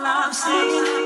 love scene.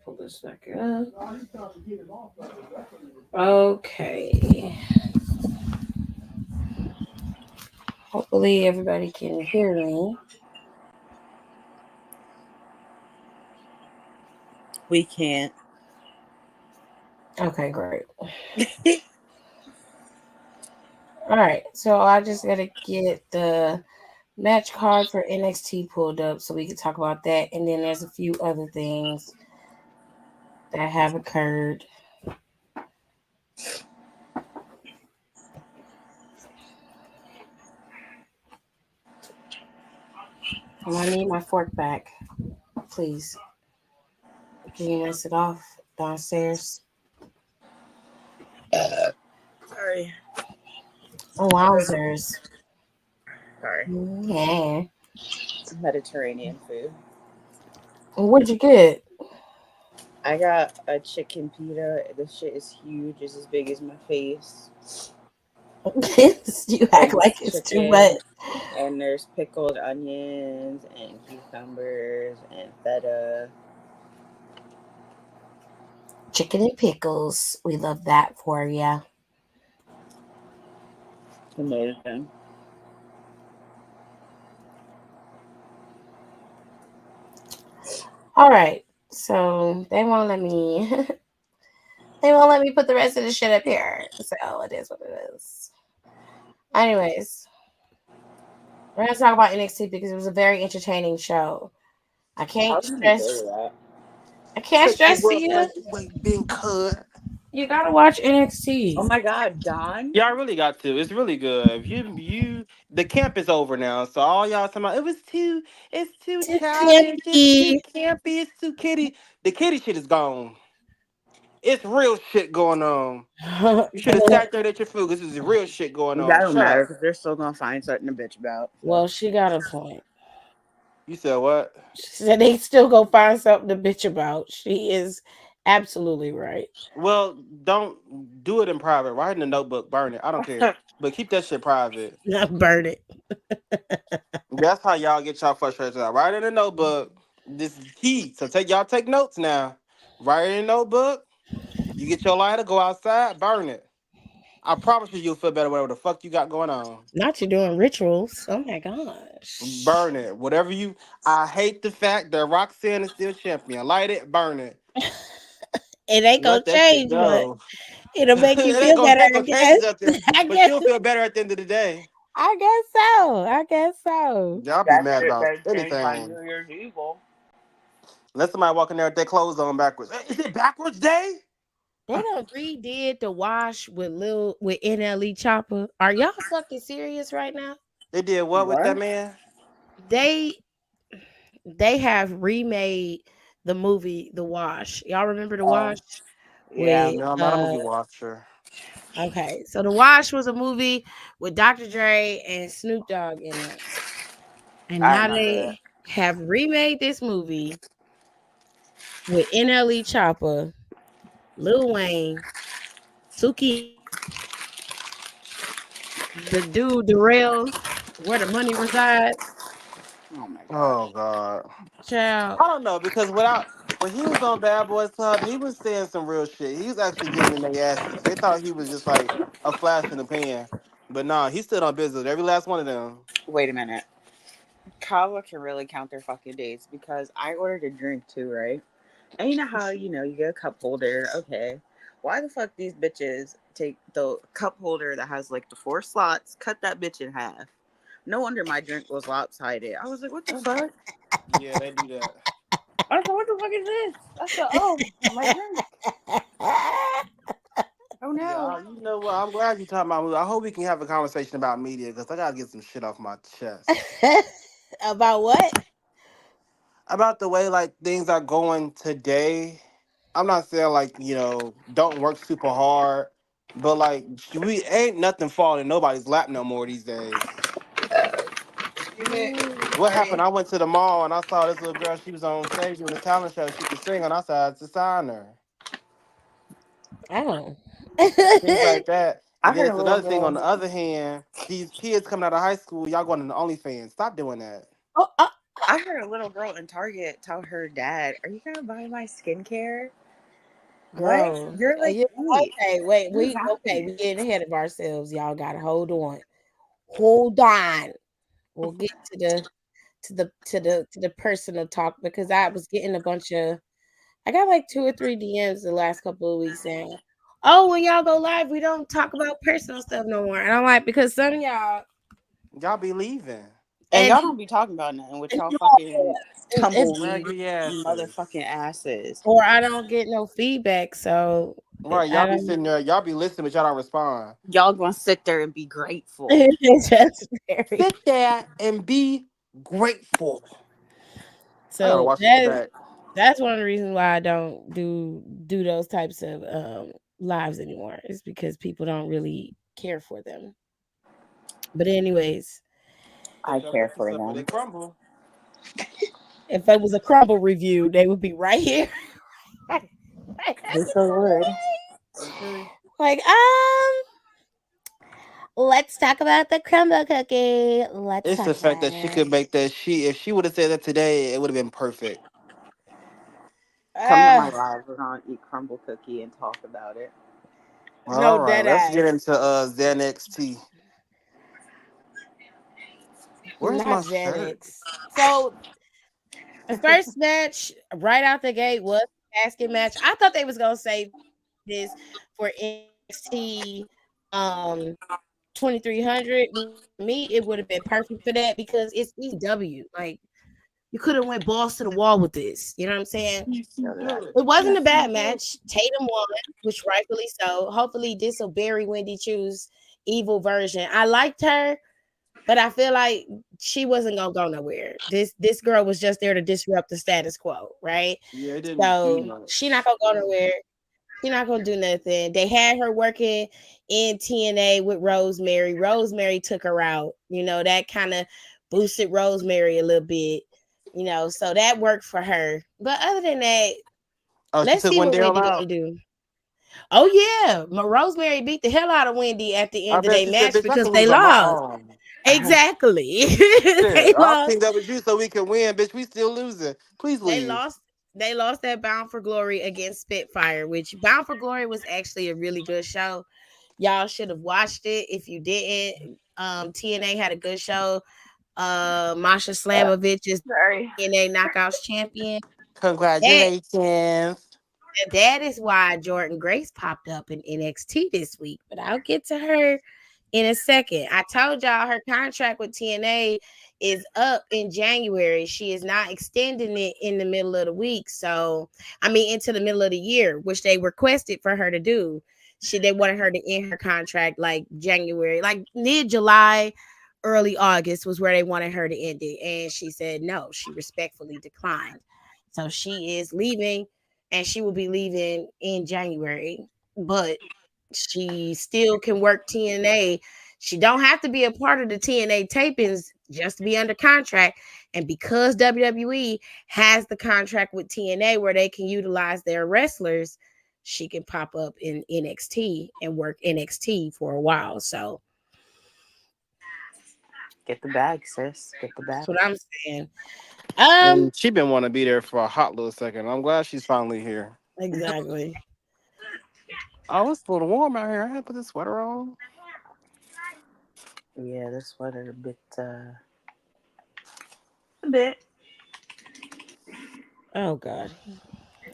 Pull this back up. Okay. Hopefully everybody can hear me. We can't. Okay, great. All right, so I just gotta get the match card for NXT pulled up so we can talk about that, and then there's a few other things that have occurred. And I need my fork back, please. Can you rinse it off downstairs? Sorry. Oh, wowzers. Sorry. Yeah. Mediterranean food. What'd you get? I got a chicken pita. This shit is huge. It's as big as my face. You act And like it's it's too much. chicken. And there's pickled onions and cucumbers and feta. Chicken and pickles. We love that for you. Amazing. All right. So they won't let me. They won't let me put the rest of the shit up here. So it is what it is. Anyways, we're gonna talk about NXT because it was a very entertaining show. I I can't didn't enjoy stress. that. I can't stress to Well, you. like you ain't been cut. You gotta watch NXT. Oh my god, Don? Yeah, I really got to. It's really good. If you the camp is over now. So all y'all talking about it's too Too childish, it's too campy. campy, it's too kitty. The kitty shit is gone. It's real shit going on. You should have sat there and ate your food. This is real shit going That on. don't Shut matter up. because they're still gonna find something to bitch about. So Well, she got a point. You said what? She said they still go find something to bitch about. She is absolutely right. Well, don't do it in private. Write in a notebook, burn it. I don't care. But keep that shit private. Not burn it. That's how y'all get y'all frustrations out. Write in a notebook. This is key. So take notes now. Write in a notebook. You get your lighter, go outside, burn it. I promise you, you'll feel better. Whatever the fuck you got going on, Not you doing rituals. Oh my gosh. burn it. Whatever you. I hate the fact that Roxanne is still champion. Light it, burn it. It ain't gonna Let that shit change, but go. it'll make you feel better, It ain't I gonna change guess. nothing. I But guess you'll feel better at the end of the day. I guess so. I guess so. Y'all be that mad shit about better change by anything. New Year's Evil. Let somebody walk in there with their clothes on backwards. Is it backwards day? They done redid the wash with NLE Chopper. Are y'all fucking serious right now? They did what with that What? man? They they have remade the movie The Wash. Y'all remember The Oh, Wash? yeah. With No, I'm not a movie watcher. okay, so The Wash was a movie with Dr. Dre and Snoop Dogg in it. And I now remember it. they have remade this movie with NLE Chopper, Lil Wayne, Suki, the dude Darrell, where the money resides, Oh my god. Oh God. child. I don't know because without when he was on Bad Boys Club, he was saying some real shit. He was actually getting in their asses. They thought he was just like a flash in the pan, but nah, he stood on business. Every last one of them. Wait a minute. Kava can really count their fucking days because I ordered a drink too, right? And you know how you get a cup holder. Okay, why the fuck these bitches take the cup holder that has like the four slots, cut that bitch in half? No wonder my drink was lopsided. I was like, what the fuck? Yeah, they do that. I was like, what the fuck is this? I said, oh, my drink. Oh no. Yeah, you know what? I'm glad you talking about movies. I hope we can have a conversation about media because I gotta get some shit off my chest About what? about the way like things are going today. I'm not saying like don't work super hard, but like we ain't nothing falling in nobody's lap no more these days. Excuse me. What happened? Sorry. I went to the mall and I saw this little girl. She was on stage doing a talent show. She could sing, and I said to sign her. Oh. Things like that. I And then heard a it's little another thing. On girl. the other hand, these kids coming out of high school, y'all going to OnlyFans. Stop doing that. Oh, oh, I heard a little girl in Target tell her dad, "Are you gonna buy my skincare?" What? girl. You're like You, 8. okay, wait, What is we happening? getting ahead of ourselves. Y'all gotta hold on. Hold on. We'll get to the personal talk because I was getting a bunch of I got like 2 or 3 DMs the last couple of weeks saying, "Oh, when y'all go live, we don't talk about personal stuff no more." And I'm like, because some of y'all Y'all be leaving. And and y'all don't be talking about nothing with y'all no, fucking it's Drag tumbleweed your asses. motherfucking asses. or I don't get no feedback, so Right, I y'all be don't. sitting there. Y'all be listening, but y'all don't respond. Y'all gonna sit there and be grateful. It's just very Sit there and be grateful. I gotta so watch this back. that's one of the reasons why I don't do those types of lives anymore. Is because people don't really care for them. But anyways, I Put your care cookies for up or they them. crumble. if it was a crumble review, they would be right here. They sure would. Okay. Like, let's talk about the crumble cookie. Let's It's talk the fact about that she could it. make that. If she would have said that today, it would have been perfect. Come to my Uh, live. We're gonna eat crumble cookie and talk about it. All no right, dead let's get ass. into Xanax tea. Where's Not my shirt? Xanax. So the first match right out the gate was a basket match. I thought they was gonna save this for NXT um 2300. Which for me it would have been perfect for that because it's ECW. Like you could have went balls to the wall with this. You know what I'm saying? Go to that. It wasn't a bad match. Tatum won, which rightfully so. Hopefully this will bury Wendy Chu's evil version. I liked her. But I feel like she wasn't gonna go nowhere. This girl was just there to disrupt the status quo, right? Yeah, it didn't do So she not much. gonna go nowhere. She not gonna do nothing. They had her working in TNA with Rosemary. Rosemary took her out. That kind of boosted Rosemary a little bit. So that worked for her. But other than that, Oh, she let's took see what Wendell Wendy gonna out. do. Oh yeah, Rosemary beat the hell out of Wendy at the I end of bet their she said, match "Bitch, I because can they lose on my lost. own." Exactly. Shit, they I'll lost. team up with you so we can win, bitch. We still losing. Please They leave. lost. They lost that Bound for Glory against Spitfire, which Bound for Glory was actually a really good show. Y'all should have watched it if you didn't. TNA had a good show. Masha Slamovich is Sorry. TNA Knockouts champion. That Congratulations. that is why Jordan Grace popped up in NXT this week. But I'll get to her in a second. I told y'all her contract with TNA is up in January. She is not extending it in the middle of the week. So, I mean, into the middle of the year, which they requested for her to do. They wanted her to end her contract like January, like mid July, early August was where they wanted her to end it. And she said no, she respectfully declined. So she is leaving and she will be leaving in January. But she still can work TNA. She don't have to be a part of the TNA tapings just to be under contract. And because WWE has the contract with TNA where they can utilize their wrestlers, she can pop up in NXT and work NXT for a while. So Get the bag, sis. Get the that's bag. what I'm saying. Um, She been wanting to be there for a hot little second. I'm glad she's finally here. exactly. Oh, it's a little warm out here. I had to put this sweater on. Yeah, this sweater a bit. Oh God.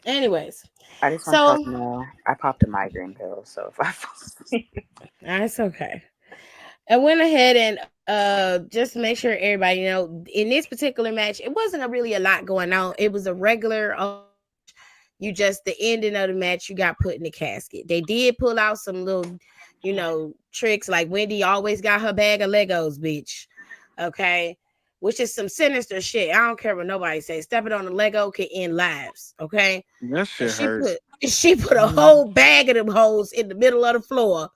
Anyways, I just want y'all so to know I popped a migraine pill, so if I fall asleep. that's okay. I went ahead and just to make sure everybody in this particular match, it wasn't really a lot going on. It was a regular old match. You just the ending of the match, you got put in the casket. They did pull out some little, tricks like Wendy always got her bag of Legos, bitch. Okay. Which is some sinister shit. I don't care what nobody says. Stepping on a Lego can end lives. Okay. That And shit she hurt. put she put a whole bag of them hoes in the middle of the floor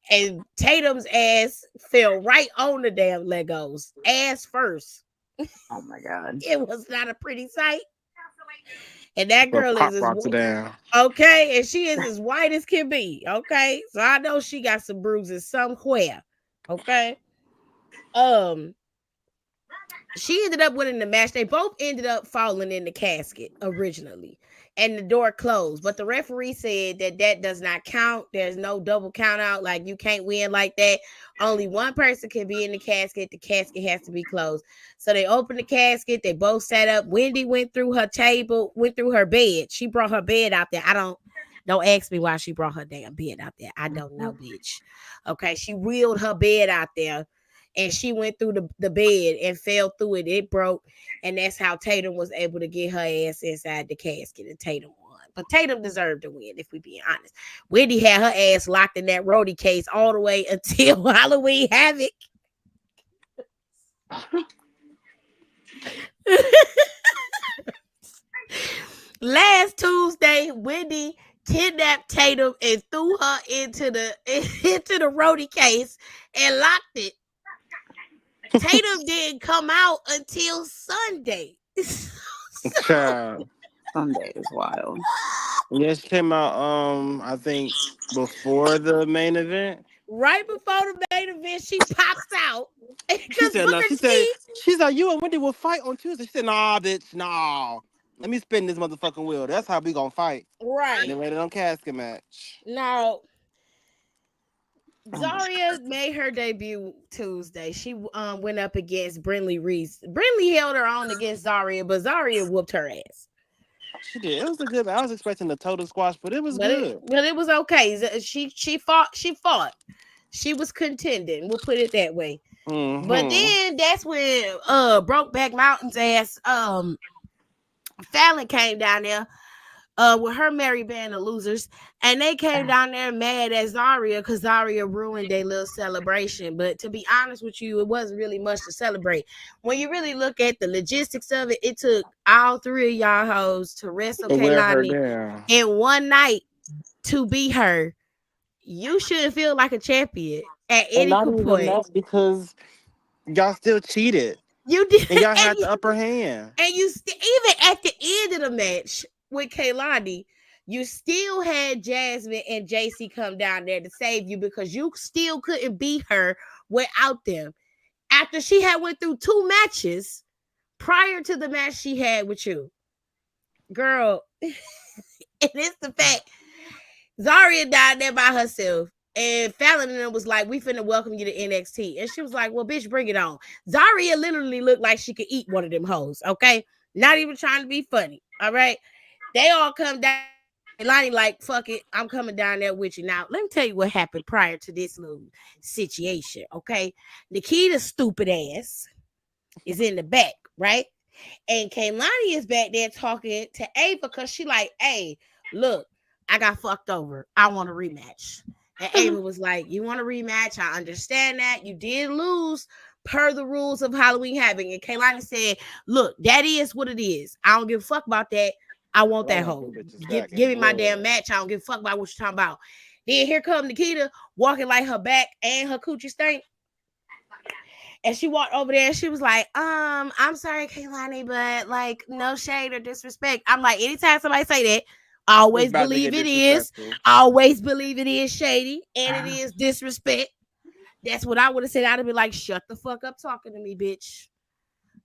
and Tatum's ass fell right on the damn Legos, ass first. Oh my god. It was not a pretty sight. And that But girl is pop rocks it down. okay, and she is as white as can be. Okay, so I know she got some bruises somewhere. Okay, um, she ended up winning the match. They both ended up falling in the casket originally, and the door closed. But the referee said that does not count. There's no double count out. Like you can't win like that. Only one person can be in the casket. The casket has to be closed. So they opened the casket. They both sat up. Wendy went through her table, went through her bed. She brought her bed out there. Don't ask me why she brought her damn bed out there. I don't know, bitch. Okay, she wheeled her bed out there and she went through the bed and fell through it. It broke, and that's how Tatum was able to get her ass inside the casket, and Tatum won. But Tatum deserved to win, if we be honest. Wendy had her ass locked in that roadie case all the way until Halloween Havoc. Last Tuesday, Wendy kidnapped Tatum and threw her into the into the roadie case and locked it. Tatum didn't come out until Sunday. So, Child. Sunday is wild. Yeah, she came out. I think before the main event. right before the main event, she pops out She because said no. Booker She said T. she's like you and Wendy will fight on Tuesday. She said nah, bitch, nah. Let me spin this motherfucking wheel. That's how we gonna fight. And Right then made it on casket match. now, Oh my Zaria made her debut Tuesday. She went up against Brinley Reese. Brinley held her on against Zaria, but Zaria whooped her ass. She did. It was a good. I was expecting the total squash, but it was good. But it was okay. She fought. She fought. She was contending. We'll put it that way. But Mm-hmm. then that's when Brokeback Mountain's ass Fallon came down there. with her merry band of losers, and they came down there mad at Zaria because Zaria ruined their little celebration. But to be honest with you, it wasn't really much to celebrate. When you really look at the logistics of it, it took all three of y'all hoes to wrestle They wear her Kaylani down. in one night to be her. You shouldn't feel like a champion at And any not even point. that because y'all still cheated. You did, And y'all and had the upper hand. even at the end of the match with Kaylani, you still had Jasmine and JC come down there to save you because you still couldn't beat her without them. After she had went through two matches prior to the match she had with you, girl, and it's the fact Zaria died there by herself. And Fallon and them was like, we finna welcome you to NXT. And she was like, well, bitch, bring it on. Zaria literally looked like she could eat one of them hoes, okay? Not even trying to be funny, all right? They all come down. Lonnie like, fuck it, I'm coming down there with you. Now, let me tell you what happened prior to this little situation, okay? Nikita's stupid ass is in the back, right? And Kaylani is back there talking to Ava because she like, hey, look, I got fucked over. I want a rematch. And Ava was like, you want a rematch? I understand that. You did lose per the rules of Halloween Havoc. And Kaylani said, look, that is what it is. I don't give a fuck about that. I want But I that want hoe. them bitches Give, back in give me my damn blood. match. I don't give a fuck about what you're talking about. Then here come Nikita walking like her back and her coochie stink. And she walked over there and she was like, I'm sorry, Kaylani, but like no shade or disrespect. I'm like, anytime somebody say that, I It's always about to believe get it is. disrespectful. I always believe it is shady and it is disrespect. That's what I would have said. I'd have been like, shut the fuck up talking to me, bitch.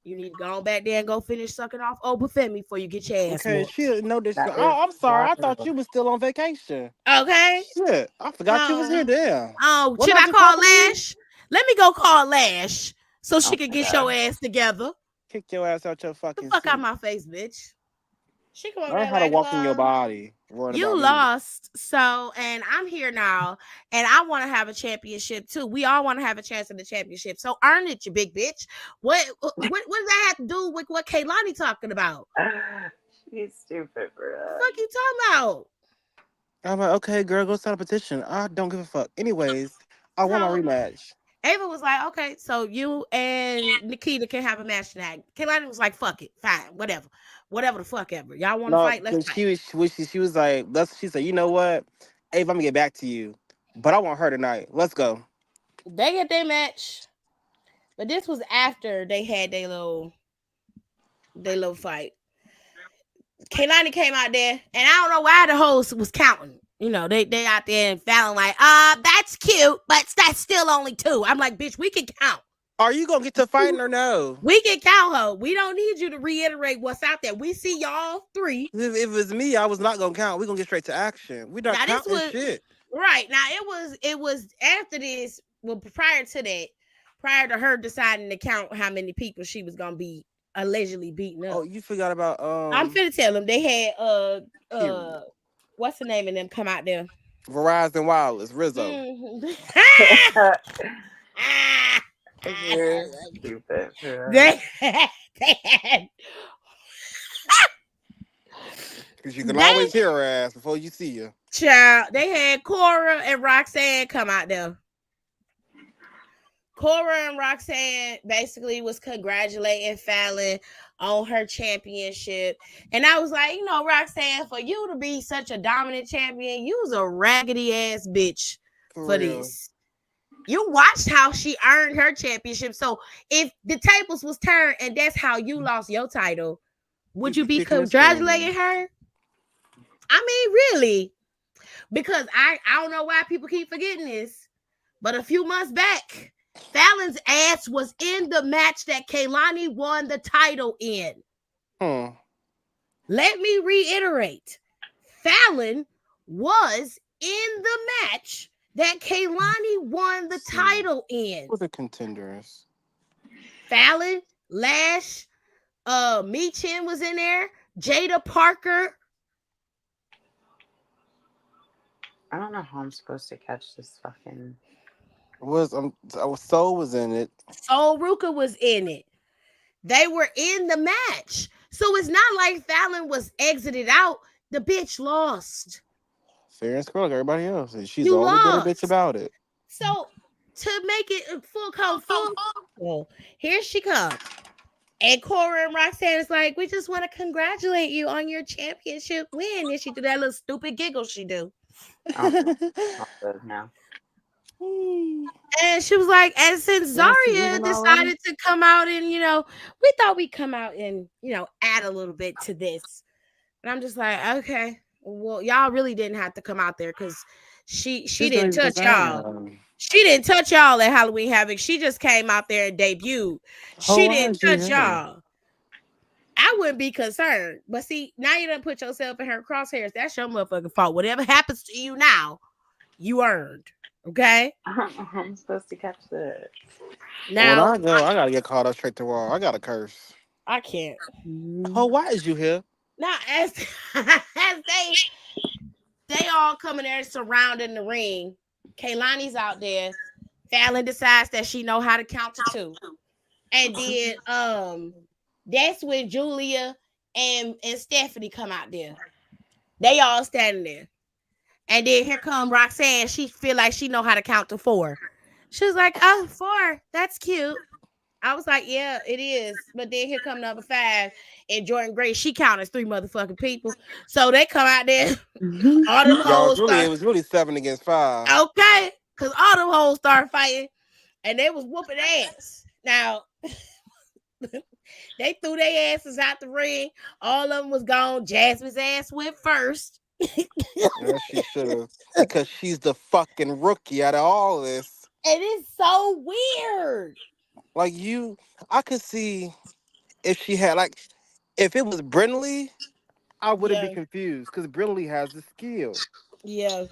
You need to go on back there and go finish sucking off Oprah Femi before you get your ass Okay, whooped. she no That disrespect. is Oh, I'm sorry. I thought wild. you was still on vacation. Okay? Shit, I forgot you was here. Oh, Damn. oh, Wasn't should I I just call talking to you? Lash? Let me go call Lash so she Oh can my get your god. ass together. Kick your ass out your The fucking fuck out seat. my face, bitch. She come over Learn there how to like, walk in your hello. body. Worrying You about me. lost. So, and I'm here now, and I want to have a championship too. We all want to have a chance at the championship. So earn it, you big bitch. What does that have to do with what Kaylani talking about? She's stupid for The that. fuck you talking about? I'm like, okay, girl, go sign a petition. I don't give a fuck. Anyways, I want my So rematch. Ava was like, okay, so you and Nikita can have a match tonight. Kaylani was like, fuck it, fine, whatever. Whatever the fuck ever. Y'all want to No, fight? Let's cause fight. she was like, let's. She said, you know what, Abe, I'm gonna get back to you, but I want her tonight. Let's go. They get their match. But this was after they had their little fight. Kaylani came out there, and I don't know why the host was counting. You know, they out there and Fallon like, that's cute, but that's still only two. I'm like, bitch, we can count. Are you gonna get to fighting or no? We can count her. We don't need you to reiterate what's out there. We see y'all three. If it was me, I was not gonna count. We gonna get straight to action. We not Now this counting was shit. right. Now it was after this, well, prior to that, prior to her deciding to count how many people she was gonna be allegedly beating Oh, up. you forgot about I'm finna tell them they had period. what's the name of them come out there? Verizon Wireless, Rizzo. Mhm. You're stupid for they, they had Cause you can they always hear her ass before you see her. child they had Cora and Roxanne come out there. Cora and Roxanne basically was congratulating Fallon on her championship. And I was like, Roxanne, for you to be such a dominant champion, you was a raggedy ass bitch For for real. this. You watched how she earned her championship. So if the tables was turned and that's how you lost your title, would You'd you be be kicking and screaming. congratulating her? I mean, really? Because I don't know why people keep forgetting this, but a few months back, Fallon's ass was in the match that Kaylani won the title in. Hmm. Let me reiterate. Fallon was in the match that Kaylani won the Let's see. title in. Who the contenders? Fallon, Lash, Mi Chin was in there, Jada Parker. I don't know how I'm supposed to catch this fucking. Soul was in it. Sol Ruka was in it. They were in the match. So it's not like Fallon was exited out. The bitch lost. Fair and square like everybody else. And she's the You only bitter bitch lost. about it. So to make it full circle, here she come. And Cora and Roxanne is like, we just want to congratulate you on your championship win. And she do that little stupid giggle she do. Oh, not good now. And she was like, and since Yeah, she Zaria even already. decided to come out and, we thought we'd come out and, add a little bit to this. And I'm just like, okay, well, y'all really didn't have to come out there because she She's not didn't even touch concerned y'all. now. She didn't touch y'all at Halloween Havoc. She just came out there and debuted. Oh, She why didn't is she touch here? y'all. I wouldn't be concerned. But see, now you done put yourself in her crosshairs. That's your motherfucking fault. Whatever happens to you now, you earned. Okay? I'm supposed to catch that. When Now, I go, I gotta get caught up straight to wall. I gotta curse. I can't. Oh, why is you here? Now, as, as they all coming there surrounding the ring, Kaylani's out there. Fallon decides that she know how to count to two. And then that's when Julia and Stephanie come out there. They all standing there. And then here come Roxanne. She feel like she know how to count to four. She was like, oh, four. That's cute. I was like, yeah, it is. But then here come number five. And Jordan Gray, she counted three motherfucking people. So they come out there. All them Y'all, hoes it start. was really 7 against 5. Okay. Because all them hoes start fighting. And they was whooping ass. Now, they threw their asses out the ring. All of them was gone. Jasmine's ass went first. Yeah, she should have. Because she's the fucking rookie out of all this. It is so weird. Like, I could see if she had, like, if it was Brinley, I wouldn't be Yeah, confused. Because Brinley has the skill. yeah. Or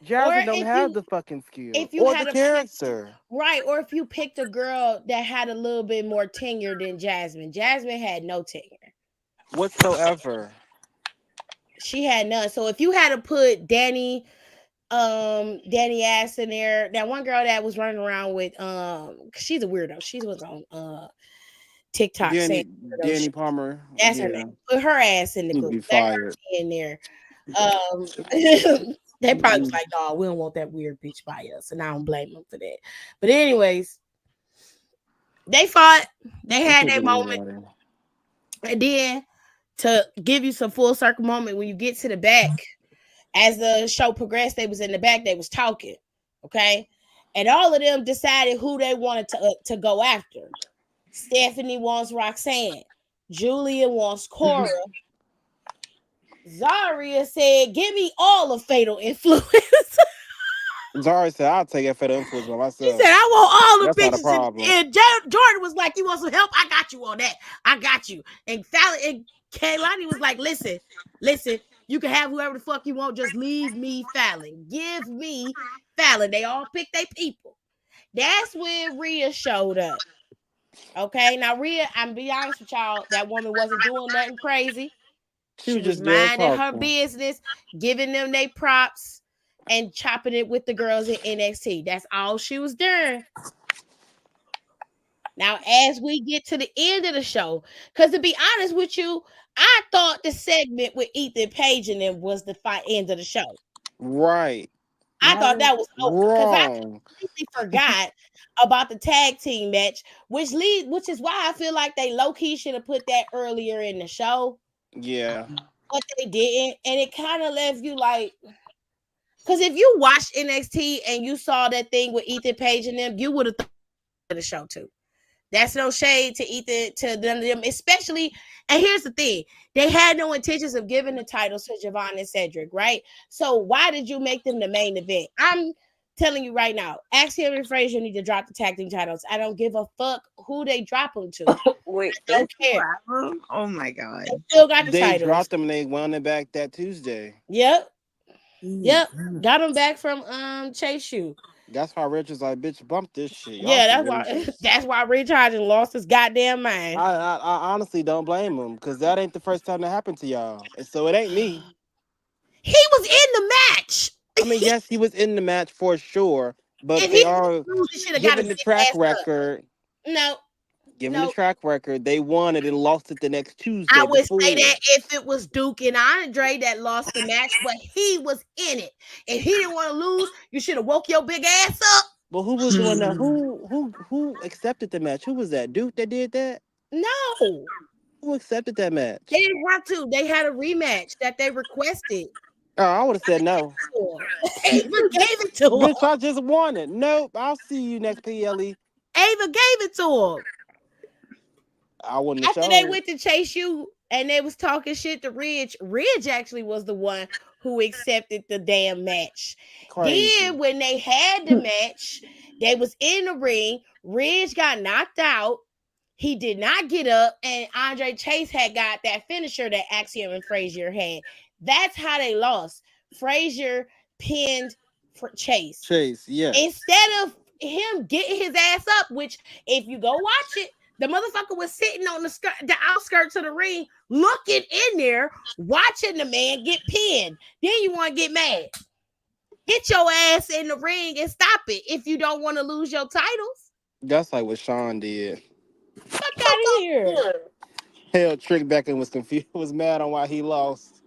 Jasmine don't have the fucking skill. if you Or the had a character. right, or if you picked a girl that had a little bit more tenure than Jasmine. Jasmine had no tenure. Whatsoever. She had none. So if you had to put Danny Ass in there, that one girl that was running around with she's a weirdo. She was on TikTok saying weirdo Danny shit. Palmer. That's her Yeah. name. Put her ass in the He'd group. be Let fired. her in there. They probably was like, "No, we don't want that weird bitch by us," and I don't blame them for that. But anyways, they fought. They They had could their get moment, anybody. and then to give you some full circle moment when you get to the back, as the show progressed, they was in the back. They was talking, okay, and all of them decided who they wanted to go after. Stephanie wants Roxanne. Julia wants Cora. Zaria said, "Give me all of Fatal Influence." Zara said, I'll take it for the influence by She said, myself. "I want all the That's not a bitches." problem. And Jordan was like, "You want some help? I got you on that. I got you." And Fallon and Kaylani was like, listen, you can have whoever the fuck you want. Just leave me Fallon. Give me Fallon." They all picked their people. That's when Rhea showed up. Okay. Now, Rhea, I'm be honest with y'all, that woman wasn't doing nothing crazy. She She was was just there minding her talking. business, giving them their props, and chopping it with the girls in NXT. That's all she was doing. Now, as we get to the end of the show, because to be honest with you, I thought the segment with Ethan Page and them was the end of the show. Right. I thought What? that was over because I Wrong. completely forgot about the tag team match, which is why I feel like they low key should have put that earlier in the show, Yeah. but they didn't, and it kind of left you like, because if you watched NXT and you saw that thing with Ethan Page and them, you would have thought of the show too. That's no shade to Ethan, to them, especially. And here's the thing: they had no intentions of giving the titles to Javon and Cedric, right? So why did you make them the main event? I'm telling you right now, Axiom and Frazier need to drop the tag team titles. I don't give a fuck who they drop them to. Wait, I they don't still care. have them? Oh my god. They still got the They titles. dropped them and they won it back that Tuesday. Yep, Mm. yep. Got them back from Chase U. That's why Rich was like, bitch, bump this shit. Y'all Yeah, some that's why. losers. That's why Rich Hodgins lost his goddamn mind. I honestly don't blame him because that ain't the first time that happened to y'all. And so it ain't me. He was in the match. I mean, yes, he was in the match for sure, but If they he are didn't lose, he should have got his given the track ass up. record. No, Given the No, track record, they won it and lost it the next I Tuesday would say before. that if it was Duke and Andre that lost the match, but he was in it and he didn't want to lose, you should have woke your big ass up. But who was the one that who accepted the match? Who was that? Duke that did that? No, Who accepted that they match? didn't have to. They had a rematch that they requested. Oh, I would have said no. Ava gave it to him. Bitch, I just won it. Nope. I'll see you next PLE. Ava gave it to him. I wouldn't have After they showed. went to chase you and they was talking shit to Ridge, Ridge actually was the one who accepted the damn match. Crazy. Then when they had the match, they was in the ring. Ridge got knocked out. He did not get up, and Andre Chase had got that finisher that Axiom and Frazier had. That's how they lost. Frazier pinned Chase. Chase, yes. Instead of him getting his ass up, which if you go watch it, the motherfucker was sitting on the outskirts of the ring, looking in there, watching the man get pinned. Then you want to get mad. Get your ass in the ring and stop it if you don't want to lose your titles. That's like what Sean did. Fuck out of here. Hell, Trick back and was confused, was mad on why he lost.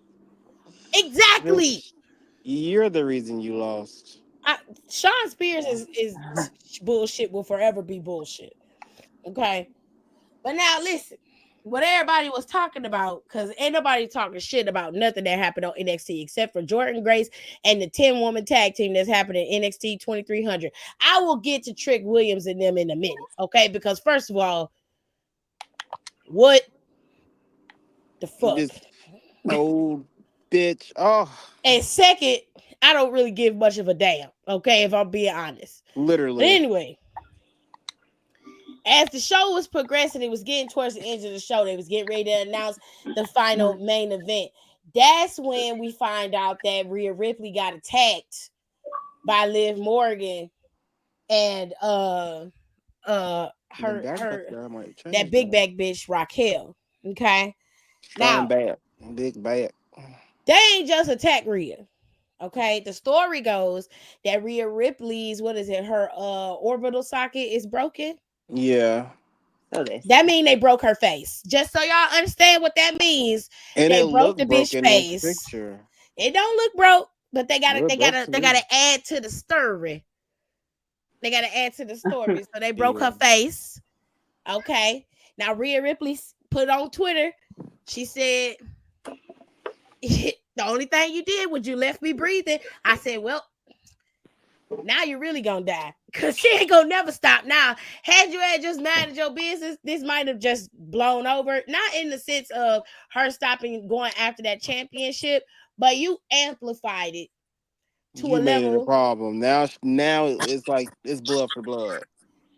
Exactly. Bitch, you're the reason you lost. Sean Spears is bullshit, will forever be bullshit. Okay. But now listen, what everybody was talking about, because ain't nobody talking shit about nothing that happened on NXT except for Jordan Grace and the 10-woman tag team that's happening in NXT 2300. I will get to Trick Williams and them in a minute, okay? Because first of all, what the fuck? This old bitch. Oh, And second, I don't really give much of a damn, okay, if I'm being honest. But literally. anyway, as the show was progressing, it was getting towards the end of the show. They was getting ready to announce the final main event. That's when we find out that Rhea Ripley got attacked by Liv Morgan and Them her back her there might that change big that. back bitch Raquel. Okay. Strong Now back. Big back. they ain't just attack Rhea. Okay. The story goes that Rhea Ripley's, what is it, her orbital socket is broken. Yeah. So they That say. mean they broke her face. Just so y'all understand what that means. And They it broke looked the bitch broken in this face. picture. It don't look broke, but they gotta It they broke gotta to they me. gotta add to the story. They gotta add to the story. So they broke Yeah. her face. Okay. Now Rhea Ripley put on Twitter. She said, the only thing you did was you left me breathing. I said, well, now you're really gonna die. Cause she ain't gonna never stop. Now, had you had just minded your business, this might have just blown over. Not in the sense of her stopping going after that championship, but you amplified it to a You made it a level. problem. Now it's like it's blood for blood.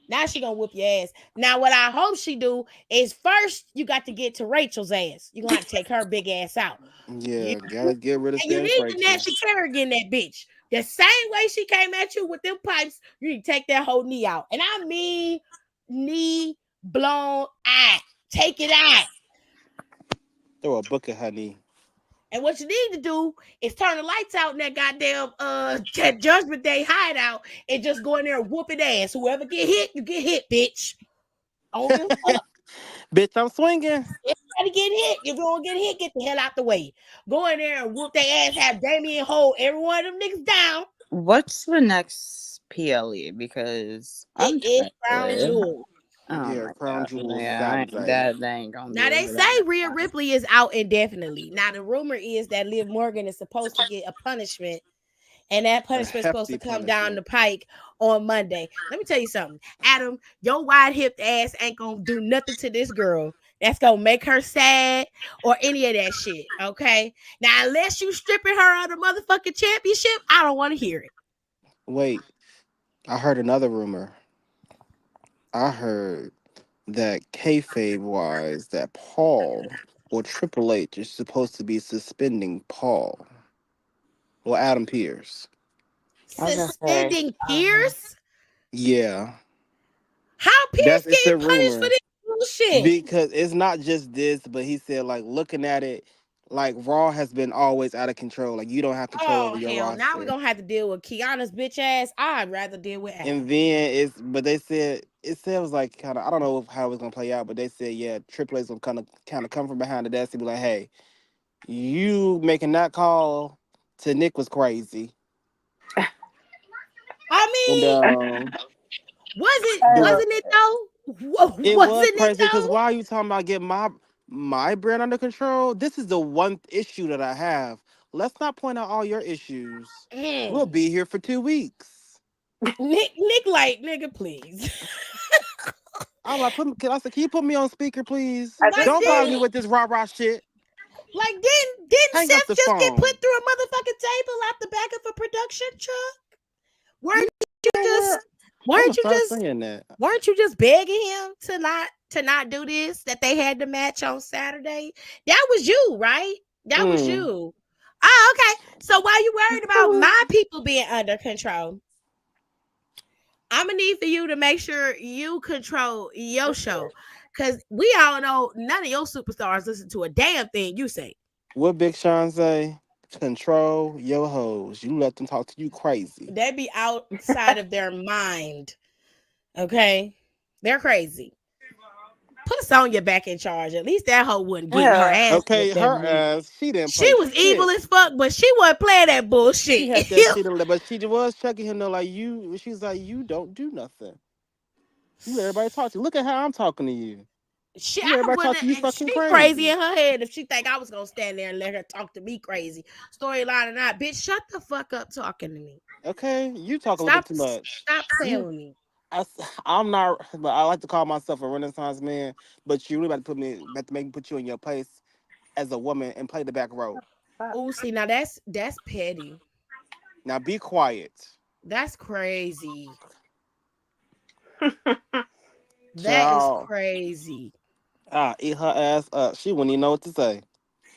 Now she gonna whoop your ass. Now, what I hope she do is first you got to get to Rachel's ass. You're gonna have to take her big ass out. You Yeah, gotta get rid of And you Steph need the Rachel. nasty Kerrigan in that bitch. The same way she came at you with them pipes, you need to take that whole knee out. And I mean knee blown out. Take it out. Throw a book at her knee. And what you need to do is turn the lights out in that goddamn Judgment Day hideout and just go in there and whoop it ass. Whoever get hit, you get hit, bitch. I don't give a fuck. Bitch, I'm swinging. Everybody get hit. If you don't get hit, get the hell out the way. Go in there and whoop their ass, have Damien hold every one of them niggas down. What's the next PLE? Because It I'm is trying Crown to. Jewel. Oh Yeah, my Crown god! Jewel Yeah, Saturday. that ain't gonna be Now a they good say Rhea idea. Ripley is out indefinitely. Now the rumor is that Liv Morgan is supposed to get a punishment, and that A punishment is supposed hefty to come down punishment. the pike on Monday. Let me tell you something, Adam. Your wide hipped ass ain't gonna do nothing to this girl that's gonna make her sad or any of that shit. Okay. Now unless you stripping her of the motherfucking championship, I don't want to hear it. Wait, I heard another rumor. I heard that kayfabe wise that Paul or Triple H is supposed to be suspending Paul or Adam Pierce. I was gonna say. Suspending Pierce? Yeah, How that's Pierce it's a getting punished for rumor this bullshit? because it's not just this, but he said like looking at it. Like Raw has been always out of control. Like you don't have control over Oh your hell! Now we're roster. gonna have to deal with Kiana's bitch ass. I'd rather deal with And Adam. then but they said it was like kind of I don't know how it was gonna play out, but they said yeah, Triple H's gonna kind of come from behind the desk and be like, hey, you making that call to Nick was crazy, I and mean, the wasn't it though? it was Wasn't it crazy because though? why are you talking about getting my brand under control? This is the one issue that I have. Let's not point out all your issues. We'll Mm. be here for 2 weeks. Nick, like nigga, please. I'm like, I said, can you put me on speaker, please? I Like just Don't feel bother then, me with this rah rah shit. like didn't Hang up Seth the just get put phone. through a motherfucking table out the back of a production truck? You Weren't you know just what? I'm gonna weren't you start just saying that. weren't you just begging him to not do this? That they had the match on Saturday? That was you, right? That was Mm. you. Oh, okay. So while you worried about my people being under control, I'm gonna need for you to make sure you control your show. Cause we all know none of your superstars listen to a damn thing you say. What Big Sean say? Control your hoes. You let them talk to you crazy. They be outside of their mind. Okay? They're crazy. Put Sonya back in charge. At least that hoe wasn't getting her yeah. ass Okay, whooped every her week. ass, she didn't She play was evil shit. as fuck, but she wasn't playing that She bullshit. had that shit in there, but she was checking him though, like you. She's like, you don't do nothing. You let everybody talk to you. Look at how I'm talking to you. She, You let I everybody talk to you wouldn't. fucking She crazy crazy. in her head if she think I was gonna stand there and let her talk to me crazy. Storyline or not, bitch, shut the fuck up talking to me. Okay, you talk a little bit Stop, too much. stop playing You, with me. I'm not, but I like to call myself a Renaissance man. But you really about to make me put you in your place as a woman and play the back role. Oh, see, now that's petty. Now be quiet, That's crazy. That is child. crazy. Eat her ass up. She wouldn't even know what to say.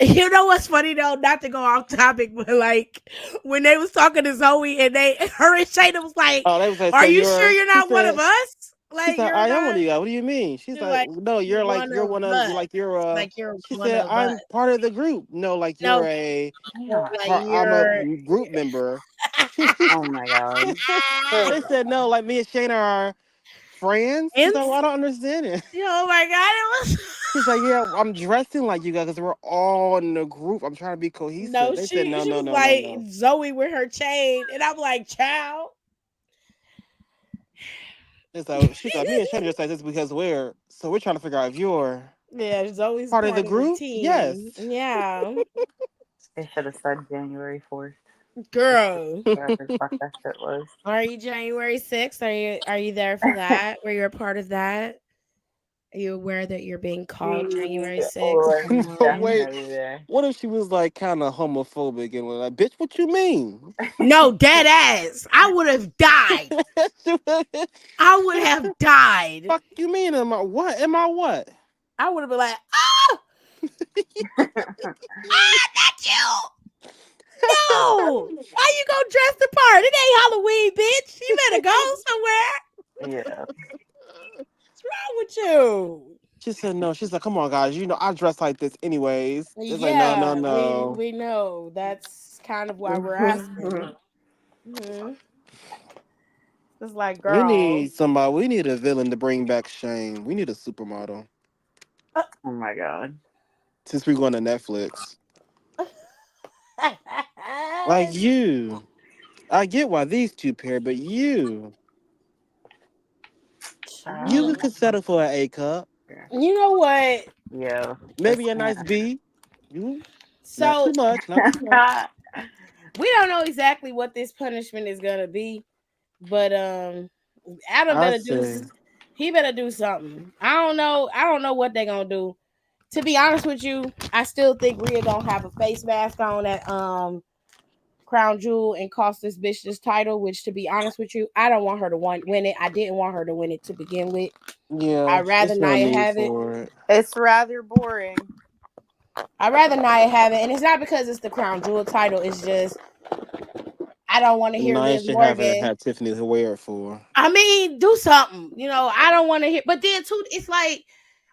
You know what's funny though? Not to go off topic, but like when they was talking to Zoe and her and Shayna was like, Oh, they was like, "Are so you sure you're. you're not one of us? She Like said, you're I am one not." of you guys. What do you mean? She's You're like, like no, one you're of one of, us. Like you're she one said, of us. I'm part of the group. No, like No, you're a Yeah. like I'm a you're. group member. Oh my god. They said no, like me and Shayna are friends. She's And like, well, I don't understand it. oh my god, it was. She's like, yeah, I'm dressing like you guys because we're all in a group. I'm trying to be No, cohesive. They said, she no, she no, was no, no, like no. Zoe with her chain, and I'm like, child. It's like, she's like, me and Shayna just like this because we're trying to figure out if you're Yeah, Zoe's part of the part of the group. Yes. team. Yeah, They should have said January 4th. girl. Whatever the fuck that shit was. Are you January 6th? Are you there for that? Were you a part of that? Are you aware that you're being called We January 6th? were No, wait. definitely there. What if she was like kind of homophobic and was like, bitch, what you mean? No, dead ass. I would have died. I would have died. Fuck you mean? Am I what? Am I what? I would have been like, ah, ah, not you. No. Why you gonna dress the part? It ain't Halloween, bitch. You better go somewhere. Yeah. What's wrong with you? She said no. She's like, come on, guys. You know I dress like this anyways. It's like, no, no, Yeah, we no. we know. That's kind of why we're asking. Hmm. It's like, We girl. need somebody. We need a villain to bring back Shane. We need a supermodel. Oh my god. Since we're going to Netflix, like you. I get why these two pair, but you Child. could settle for an A cup, You know what? Yeah. This maybe a nice can't. B. You, not too So much, not too much. we don't know exactly what this punishment is gonna be, but Adam I better do. say, He better do something. I don't know. I don't know what they're gonna do. To be honest with you, I still think Rhea gonna have a face mask on at Crown Jewel and cost this bitch this title. Which, to be honest with you, I don't want her to win it. I didn't want her to win it to begin with. yeah, I'd rather it's no Nia need have it. for it. It's rather boring. I'd rather Nia have it, and it's not because it's the Crown Jewel title. It's just I don't want to hear Nia Liv should have it Morgan. had Tiffany to wear it for. I mean, do something. I don't want to hear. But then too, it's like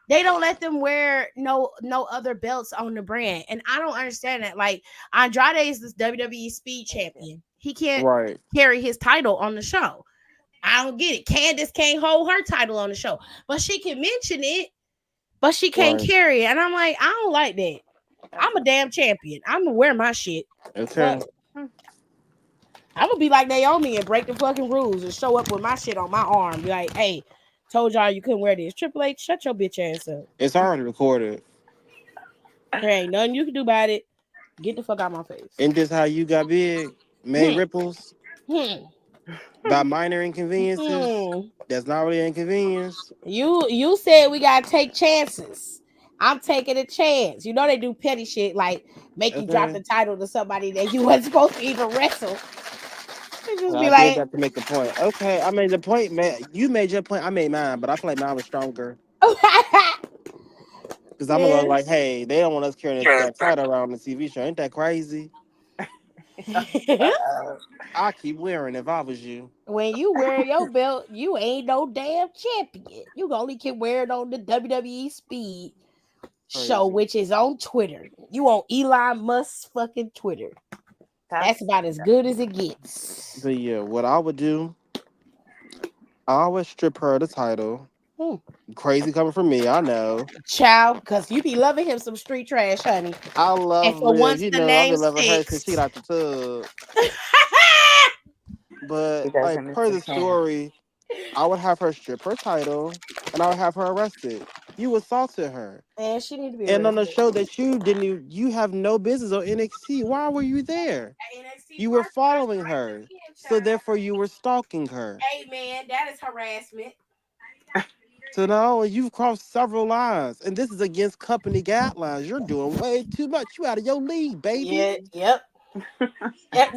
They don't let them wear no other belts on the brand, and I don't understand that. Like Andrade is this WWE Speed champion. He can't Right. carry his title on the show. I don't get it. Candace can't hold her title on the show, but she can mention it, but she can't Right. carry it. And I'm like, I don't like that. That's I'm a damn champion. I'm gonna wear my shit. Fuck. Okay. I'm gonna be like Naomi and break the fucking rules and show up with my shit on my arm. Be like, hey, told y'all you couldn't wear this. Triple H, shut your bitch ass up. It's already recorded. There ain't nothing you can do about it. Get the fuck out my face. Ain't this how you got big? Made Hmm. ripples Hmm. by minor inconveniences. Hmm. That's not really inconvenience. You said we gotta take chances. I'm taking a chance. You know they do petty shit like make you drop Okay. the title to somebody that you wasn't supposed to even wrestle. It just Well, be I did like, that to make a point. Okay, I made the point, man. You made your point. I made mine, but I feel like mine was stronger because I'm gonna go man. like, hey, they don't want us carrying that title around the TV show. Ain't that crazy? I keep wearing if I was you. When you wear your belt, you ain't no damn champion. You only can wear it on the WWE Speed show, Crazy. which is on Twitter. You on Elon Musk's fucking Twitter. That's that's about as good as it gets. But yeah, what I would do, I always strip her of the title. Hmm. Crazy coming from me, I know. Child, because you be loving him some street trash, honey. I And love for Liv. once You the know, I've name been loving her since she sticks. got out the tub. he But like doesn't miss per a the chance. story, I would have her strip her title and I would have her arrested. You assaulted her. And she need to be And on the arrested. show that you didn't even, you have no business on NXT. Why were you there? NXT You were first following right her. again, So child. therefore you were stalking her. Hey man, that is harassment. So now you've crossed several lines. And this is against company guidelines. You're doing way too much. You out of your league, baby. Yeah, yep.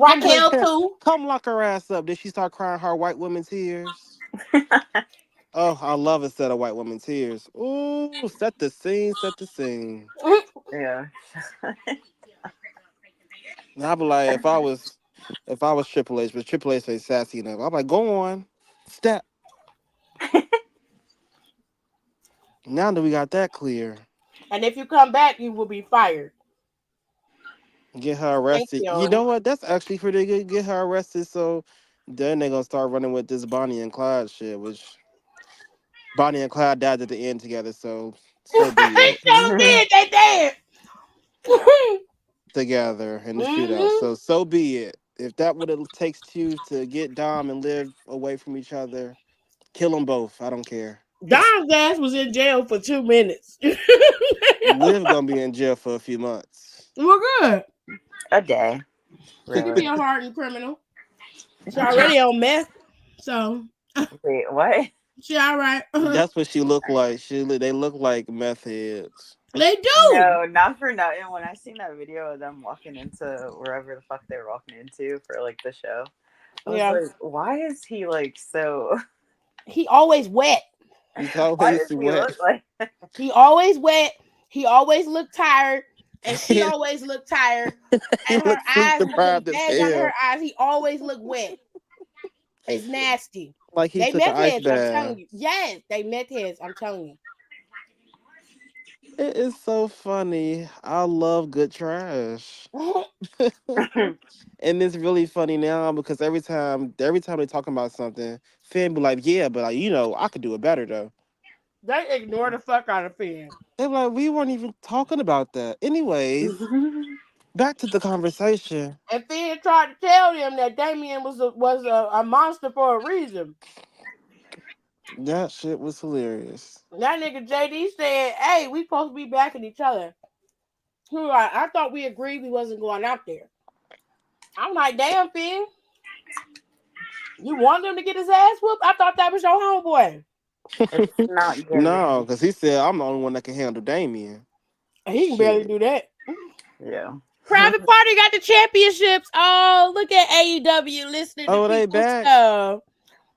Come bring Raquel her. too. Come lock her ass up. Did she start crying her white woman tears? Oh, I love a set of white woman tears. Ooh, set the scene, set the scene. Yeah. And I'd be like, if I was Triple H, but Triple H ain't sassy enough. I'm like, go on, step. Now that we got that clear, And if you come back, you will be fired. get her Thank arrested. You you. know what? That's actually pretty good. Get her arrested, so then they gonna start running with this Bonnie and Clyde shit, which Bonnie and Clyde died at the end together. So be They it. so did. They did. Together in the shootout. Hmm. So be it. If that what it takes to get Dom and live away from each other, kill them both. I don't care. Don's ass was in jail for 2 minutes. Liv gonna be in jail for a few months. We're good. A day, She could be really. a hardened criminal. She already on meth, so Wait, what? she all right. That's what she look like. They look like meth heads. They do. No, not for nothing. When I seen that video of them walking into wherever the fuck they were walking into for like the show, I was Yeah, like, why is he like so? he always wet. He's Why always does he wet. look like? He always wet. He always looked tired, and she he always looked tired. And her looks sleep eyes with them deprived as bags under her hell. eyes. He always looked wet. It's nasty. Like he They took an meth ice heads. I'm bath. telling you. Yes, they meth heads. I'm telling It is so funny. I love good trash. you. And it's really funny now because every time they talking about something, Finn be like, yeah, but I could do it better though. They ignore the fuck out of Finn. They're like, we weren't even talking about that. Anyways, back to the conversation. And Finn tried to tell them that Damien was a monster for a reason. That shit was hilarious. That nigga JD said, "Hey, we supposed to be backing each other." He was like, "I thought we agreed we wasn't going out there." I'm like, "Damn, Finn, you want him to get his ass whooped? I thought that was your homeboy." It's not No, giving. because he said I'm the only one that can handle Damien. He can barely Shit. do that. Yeah. Private Party got the championships. Oh, look at AEW listening to Oh, they people's back? stuff.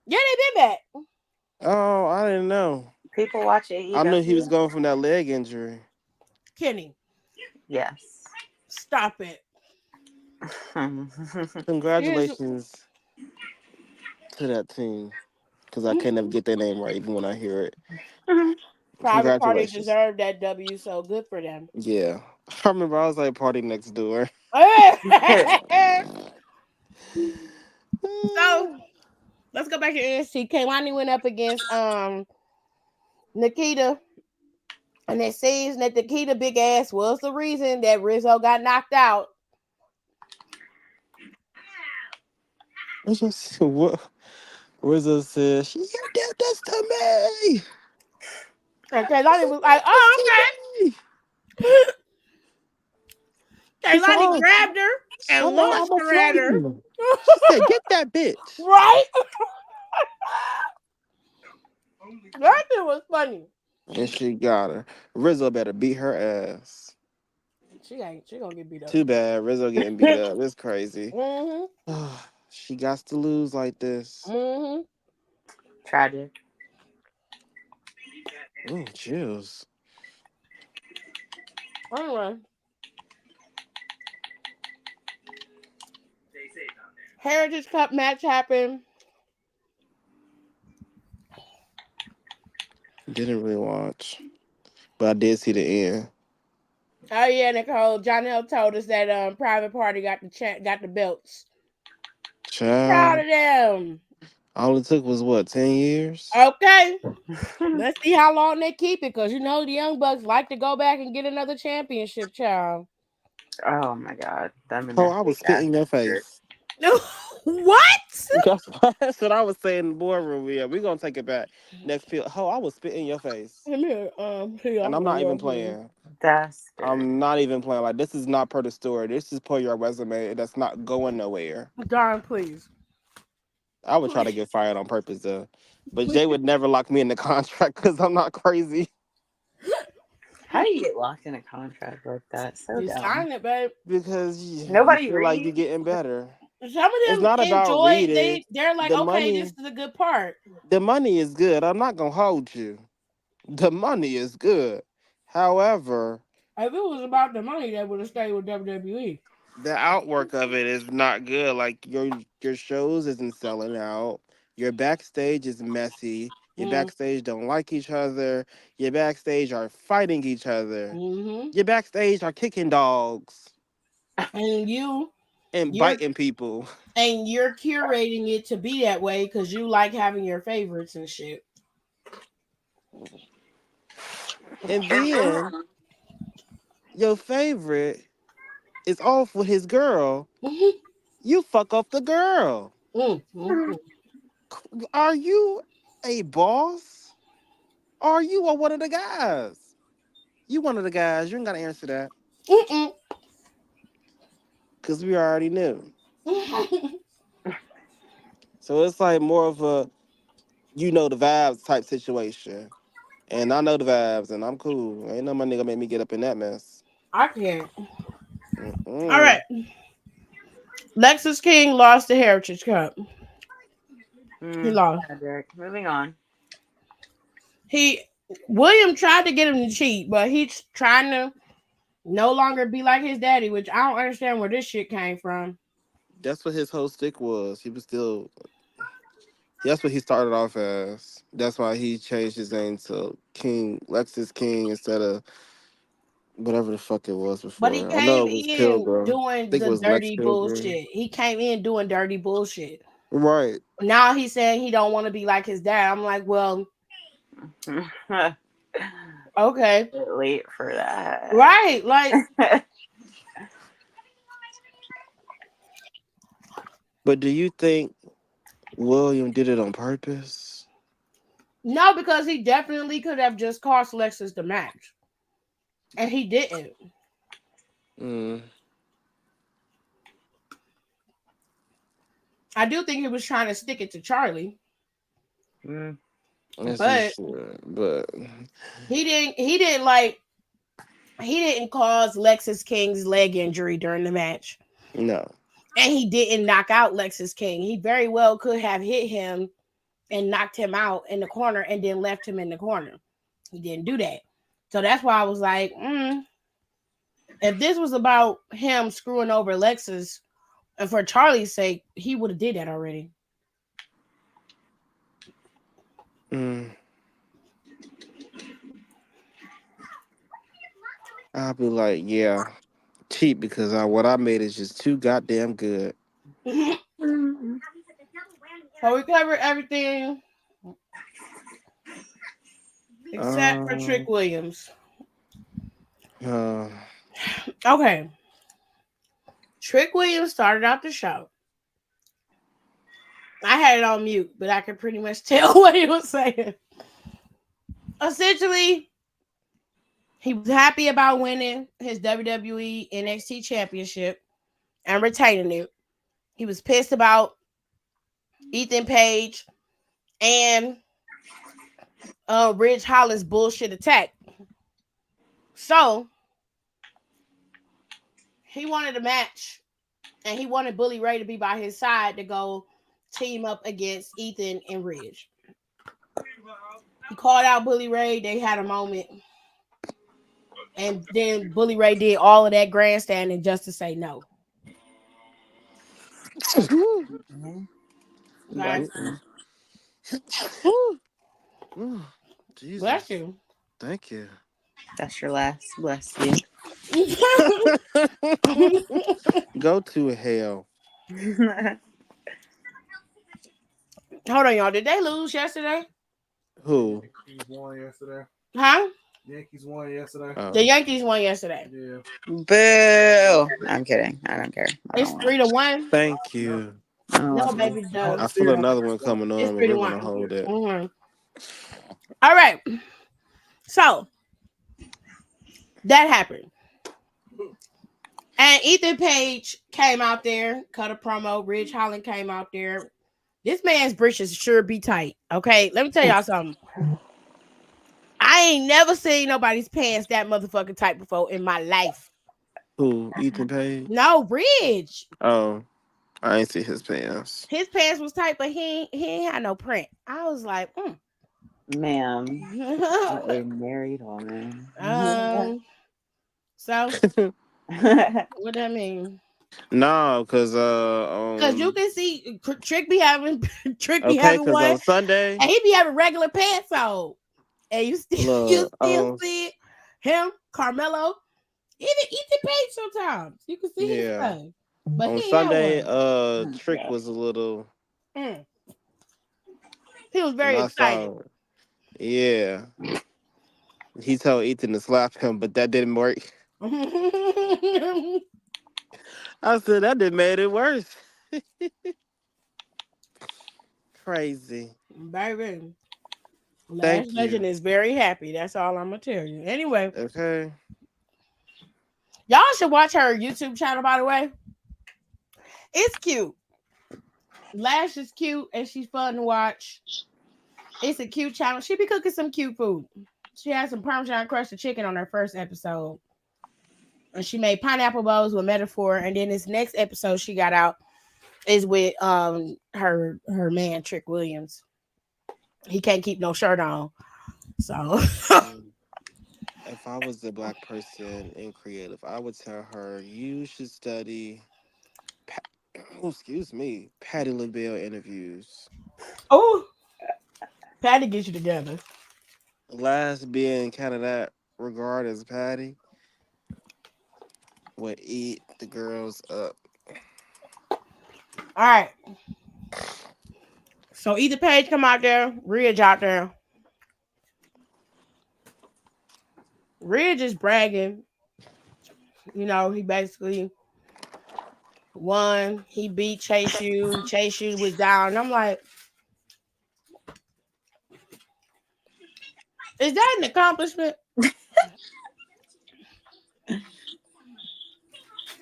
Yeah, they been back. Oh, I didn't know. People watch I knew he was AEW. going from that leg injury. Kenny, Yes. stop it. Here's Congratulations to that team. Because I can't never get their name right even when I hear it. Private Party Congratulations. deserved that W, so good for them. Yeah. I remember I was like party next door. So let's go back to NXT. Kaylani went up against Nikita, and it seems that Nikita big ass was the reason that Rizzo got knocked out. I just what Rizzo said, she did this to me. And Kaylani She was did like, this "Oh, to me. okay." She said, Kaylani grabbed her I and know I'm launched a her at her. flame. She said, get that bitch. Right? That shit was funny. And she got her. Rizzo better beat her ass. She ain't. She gonna get beat up. Too bad. Rizzo getting beat up. It's crazy. Mm-hmm. She got to lose like this. Mm-hmm. Tragic. Ooh, chills. Anyway, Heritage Cup match happened. Didn't really watch. But I did see the end. Oh yeah, Nicole. Jonelle told us that Private Party got got the belts. Proud Child. of them. All it took was what, 10 years? Okay. Let's see how long they keep it, because you know the Young Bucks like to go back and get another championship, child. Oh my god, them and Oh, their I was fake ass spitting your pictures. face. What? That's what I was saying in the boardroom. Yeah, we're gonna take it back. Next field. Oh, I was spitting your face. Come here, here y'all And I'm go not even right here. playing. That's dirty. I'm not even playing. Like this is not per the story. This is per your resume. That's not going nowhere. Darn, please. I would try to Please. get fired on purpose though. But Jay Please. would never lock me in the contract because I'm not crazy. How do you get locked in a contract like that? So You dumb. sign it, babe. Because you Nobody feel like you're reads. getting better. Some of It's them not about enjoy it. reading. They're like, The okay, this money, is a good part. the money is good. I'm not gonna hold you. The money is good. However, If it was about the money, they would have stayed with WWE. the outwork of it is not good. Like your shows isn't selling out. Your backstage is messy. Your Mm, backstage don't like each other. Your backstage are fighting each other. mm-hmm. Your backstage are kicking dogs And and you're biting people. you're curating it to be that way because you like having your favorites and shit. And then your favorite is off with his girl. Mm-hmm. You fuck up the girl. Mm-hmm. Are you a boss? Or are you one of the guys? You one of the guys. You ain't gotta answer that. Mm-mm. Because we already knew. Mm-mm. So it's like more of a you know the vibes type situation. And I know the vibes and I'm cool. Ain't no my nigga make me get up in that mess. I can't. All right. Mm-mm. Lexus King lost the Heritage Cup. He lost. Tragic. Moving on. He William tried to get him to cheat, but he's trying to no longer be like his daddy, which I don't understand where this shit came from. That's what his whole stick was. He was still that's what he started off as. That's why he changed his name to King Lexus King instead of whatever the fuck it was But he before. I know came it was in Pilgrim. I doing think it the was Lex dirty Pilgrim. bullshit. He came in doing dirty bullshit. Right. Now he's saying he don't want to be like his dad. I'm like, well, okay, Bit late for that. right? Like, But do you think William did it on purpose? no, because he definitely could have just cost Lexus the match, and he didn't. Mm, I do think he was trying to stick it to Charlie, Mm. as he but should. But he didn't like he didn't cause Lexus King's leg injury during the match. no. And he didn't knock out Lexus King. He very well could have hit him and knocked him out in the corner and then left him in the corner. He didn't do that. So that's why I was like, if this was about him screwing over Lexus, and for Charlie's sake, he would have did that already. Mm. I'll be like, yeah, cheap because what I made is just too goddamn good. So Mm. we covered everything except for Trick Um, Williams. uh, Okay. Trick Williams started out the show. I had it on mute, but I could pretty much tell what he was saying. Essentially, he was happy about winning his WWE NXT championship and retaining it. He was pissed about Ethan Page and Ridge Holland's bullshit attack. So he wanted a match and he wanted Bully Ray to be by his side to go team up against Ethan and Ridge. He called out Bully Ray. They had a moment. And then Bully Ray did all of that grandstanding just to say no. Mhm. Okay? Bless you. Bless Jesus, you. thank you. That's your last. Bless you. Go to hell. Hold on, y'all. Did they lose yesterday? Who? Yankees won yesterday. Huh? Yankees won yesterday. The Oh, Yankees won yesterday. Yeah. Boo! I'm kidding. I don't care. I It's don't want. 3-1. thank Yep. you. I don't No, want them. baby, I hope duh. the I feel Steelers another win one as well. coming It's on, but three to we're gonna one. hold it. All right. So that happened. And Ethan Page came out there, cut a promo. Ridge Holland came out there. This man's britches sure be tight. Okay, let me tell y'all something. I ain't never seen nobody's pants that motherfucking tight before in my life. Who? Ethan Page? No, Ridge. Oh, I ain't see his pants. His pants was tight, but he ain't had no print. I was like, Ma'am, I'm a married woman. so what that mean? No, cause Cause you can see Trick be having Trick be okay, having cause one, on Sunday, and he be having regular pants on, and you still you look, still see it. Him, Carmelo, even Ethan Page sometimes you can see his yeah, stuff, but on he ain't had Sunday, one. Trick was a little, Mm. He was and very I excited. saw, yeah, he told Ethan to slap him, but that didn't work. I said that did made it worse. Crazy. Baby, Last Thank Legend you. is very happy. That's all I'm gonna tell you. Anyway, Okay. y'all should watch her YouTube channel. By the way, it's cute. Lash is cute and she's fun to watch. It's a cute channel. She be cooking some cute food. She had some Parmesan crusted chicken on her first episode. And she made pineapple bowls with metaphor. And then this next episode she got out is with her man Trick Williams. He can't keep no shirt on. So If I was a black person in creative, I would tell her you should study. Pa- oh, excuse me, Patty LaBelle interviews. oh, Patty gets you together. Last being kind of that regard as Patty would eat the girls up. All right. So either Page come out there, Ridge out there. Ridge is bragging. You know, he basically won. He beat Chase U. Chase U was down. And I'm like, is that an accomplishment?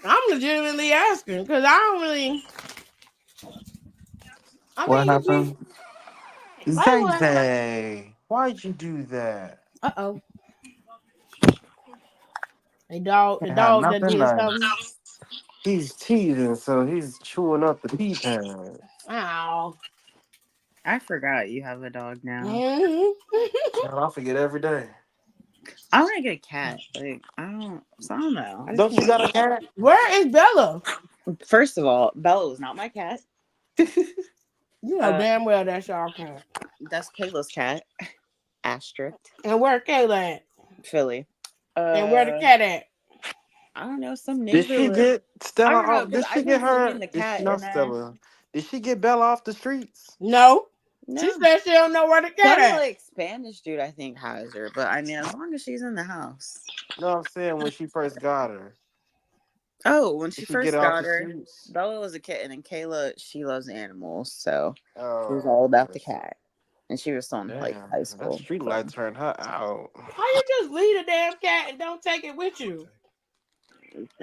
I'm legitimately asking because I don't really. I What mean, you be happened? like Zay what? Zay, why'd you do that? Uh-oh. The dog, the Can't have dog that nothing did nice. something. He's teething, so he's chewing up the pea pan. Oh. I forgot you have a dog now. hmm I forget every day. I want to get a cat. Like I don't know. I just Don't you got a want. cat? Where is Bella? First of all, Bella was not my cat. You know Uh, damn well that's y'all cat. that's Kayla's cat. Asterisk. And where Kayla at? Philly. And where the Uh, cat at? I don't know, some Did she neighborhood. get I Stella don't know off? because Did she I've get been her? seeing the Did she cat not in there. Stella? Did she get Bella off the streets? No. She No, said she don't know where the cat some at. like Spanish dude I think has her, but I mean, as long as she's in the house. No, I'm saying when she first got her. Oh, when Did she she get first her off got the her, streets? Bella was a kitten, and Kayla, she loves animals, so she was all Oh, about the that's, cat. And she was still in like damn. high That school. street So light turned her out. How you just leave a damn cat and don't take it with you?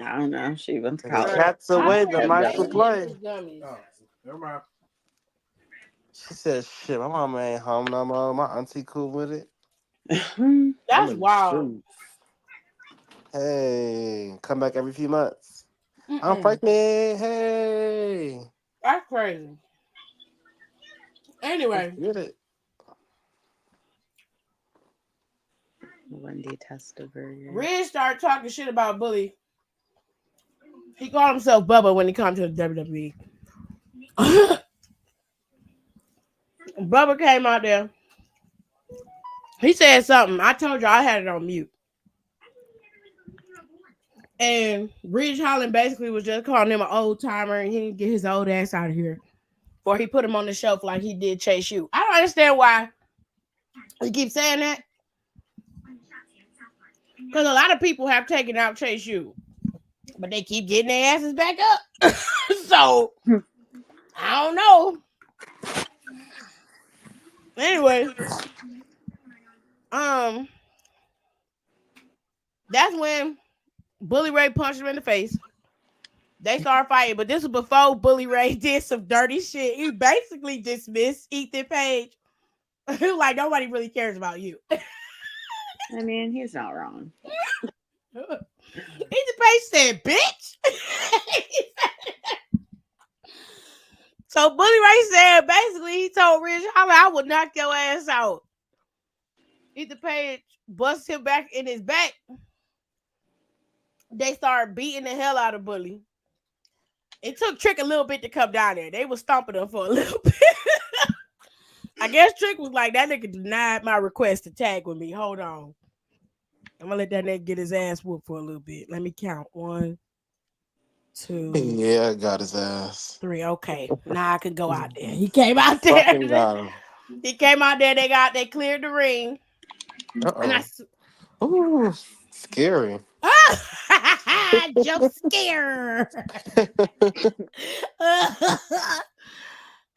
I don't know. She went to The college. Bruh, cat's I away, swear the you mice just will Evidently. hit play. these gummies. Oh, never mind. She said, shit, my mama ain't home no more. My auntie cool with it. I'm That's in the wild. streets. Hey, come back every few months. I'm Mm-mm. pregnant. Hey. That's crazy. Let's Anyway, get it. Wendy Testa Burger. Ridge started talking shit about Bully. He called himself Bubba when he come to the WWE. Bubba came out there. He said something. I told you I had it on mute. And Ridge Holland basically was just calling him an old timer and he didn't get his old ass out of here. Before he put him on the shelf like he did Chase U. I don't understand why he keeps saying that. Because a lot of people have taken out Chase U. But they keep getting their asses back up. So I don't know. Anyway, um, that's when Bully Ray punched him in the face. They started fighting, but this was before Bully Ray did some dirty shit. He basically dismissed Ethan Page. Like nobody really cares about you. I mean, he's not wrong. Ethan Page said, "Bitch." So Bully Ray said basically he told Ridge Holland, "I would knock your ass out." Ethan Page busted him back in his back. They started beating the hell out of Bully. It took Trick a little bit to come down there. They was stomping him for a little bit. I guess Trick was like, that nigga denied my request to tag with me. Hold on. I'm gonna let that nigga get his ass whooped for a little bit. Let me count. 1, 2, Yeah, got his ass. 3. Okay. Now I can go out there. He came out there. Fucking got him. He came out there. They cleared the ring. And Uh-oh. Ooh, scary. jump scare.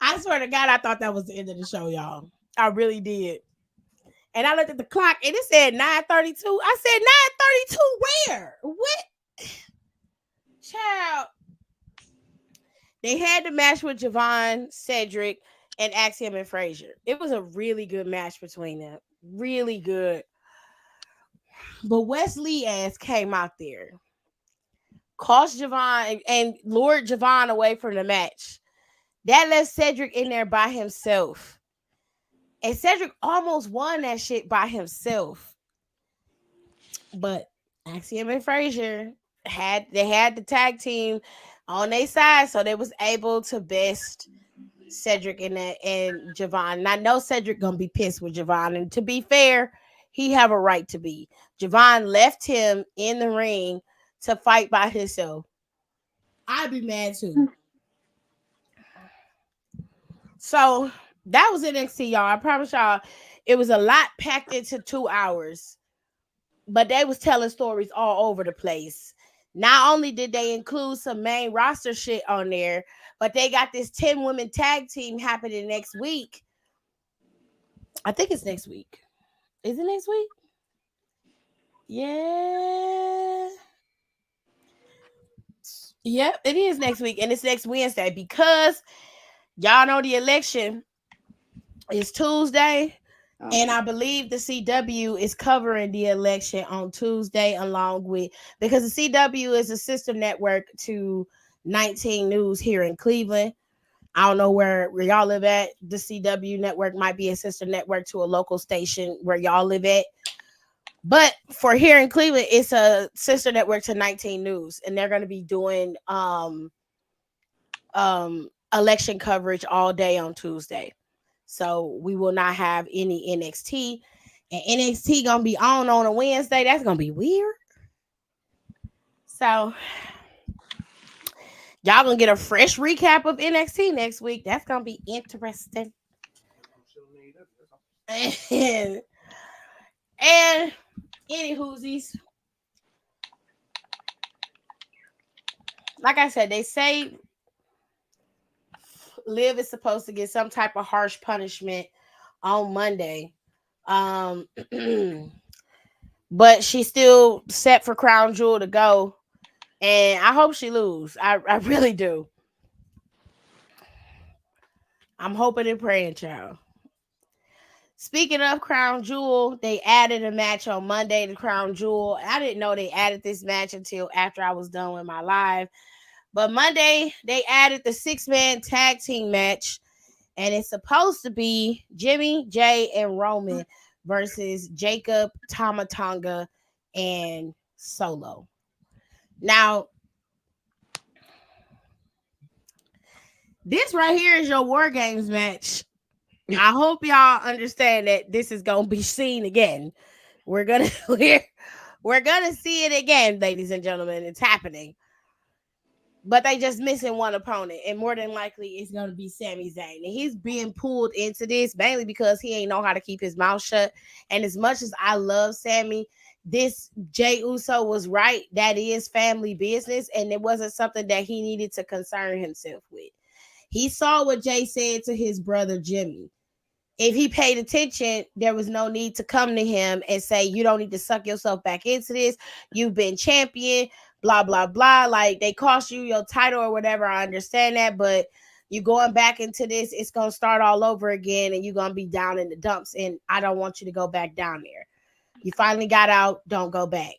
I swear to God, I thought that was the end of the show, y'all. I really did. And I looked at the clock and it said 9:32. I said 9:32 where? What? Child. They had the match with Javon, Cedric, and Axiom and Frazier. It was a really good match between them. Really good. But Wesley ass came out there, cost Javon and lured Javon away from the match. That left Cedric in there by himself. And Cedric almost won that shit by himself. But Axiom and Frazier had the tag team on their side, so they was able to best Cedric and Javon. And I know Cedric gonna be pissed with Javon. And to be fair, he have a right to be. Javon left him in the ring to fight by himself. I'd be mad too. So that was NXT, y'all. I promise y'all, it was a lot packed into 2 hours. But they was telling stories all over the place. Not only did they include some main roster shit on there, but they got this 10 women tag team happening next week. I think it's next week. Is it next week? Yeah. Yep, it is next week. And it's next Wednesday because y'all know the election is Tuesday. And I believe the CW is covering the election on Tuesday along with, because the CW is a sister network to 19 News here in Cleveland. I don't know where y'all live at. The CW network might be a sister network to a local station where y'all live at. But for here in Cleveland, it's a sister network to 19 News. And they're going to be doing election coverage all day on Tuesday. So we will not have any NXT. and NXT gonna be on a Wednesday. That's gonna be weird. So y'all gonna get a fresh recap of NXT next week. That's gonna be interesting. And and any whoosies, like I said, they say Liv is supposed to get some type of harsh punishment on Monday. Um, but she's still set for Crown Jewel to go, and I hope she lose. I really do. I'm hoping and praying, child. Speaking of Crown Jewel, they added a match on Monday to Crown Jewel. I didn't know they added this match until after I was done with my live. But Monday, they added the 6-man tag team match, and it's supposed to be Jimmy, Jay, and Roman versus Jacob, Tamatonga, and Solo. Now, this right here is your War Games match. I hope y'all understand that this is gonna be seen again. We're gonna we're gonna see it again, ladies and gentlemen. It's happening. But they just missing one opponent, and more than likely it's gonna be Sami Zayn. And he's being pulled into this mainly because he ain't know how to keep his mouth shut. And as much as I love Sami, this Jay Uso was right. That is family business, and it wasn't something that he needed to concern himself with. He saw what Jay said to his brother Jimmy. If he paid attention, there was no need to come to him and say, you don't need to suck yourself back into this. You've been champion, blah, blah, blah. Like, they cost you your title or whatever. I understand that, but you going back into this, it's going to start all over again, and you're going to be down in the dumps, and I don't want you to go back down there. You finally got out. Don't go back.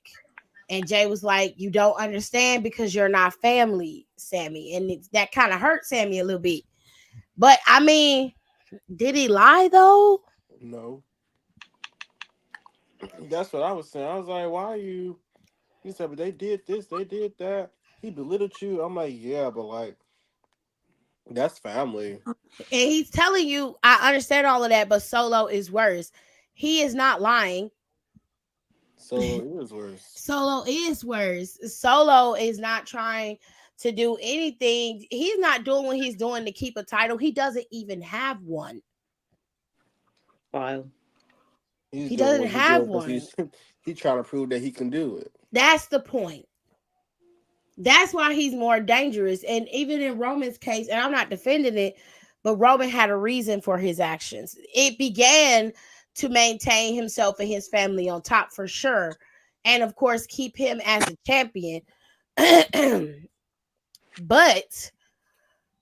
And Jay was like, you don't understand because you're not family, Sami. And that kind of hurt Sami a little bit. But, I mean, did he lie, though? No. That's what I was saying. I was like, why are you... He said, but they did this, they did that. He belittled you. I'm like, yeah, but like, that's family. And he's telling you, I understand all of that, but Solo is worse. He is not lying. Solo is worse. Solo is worse. Solo is not trying to do anything. He's not doing what he's doing to keep a title. He doesn't even have one. Wow. He doesn't have one. He's trying to prove that he can do it. That's the point. That's why he's more dangerous. And even in Roman's case, and I'm not defending it, but Roman had a reason for his actions. It began to maintain himself and his family on top for sure. And of course, keep him as a champion. But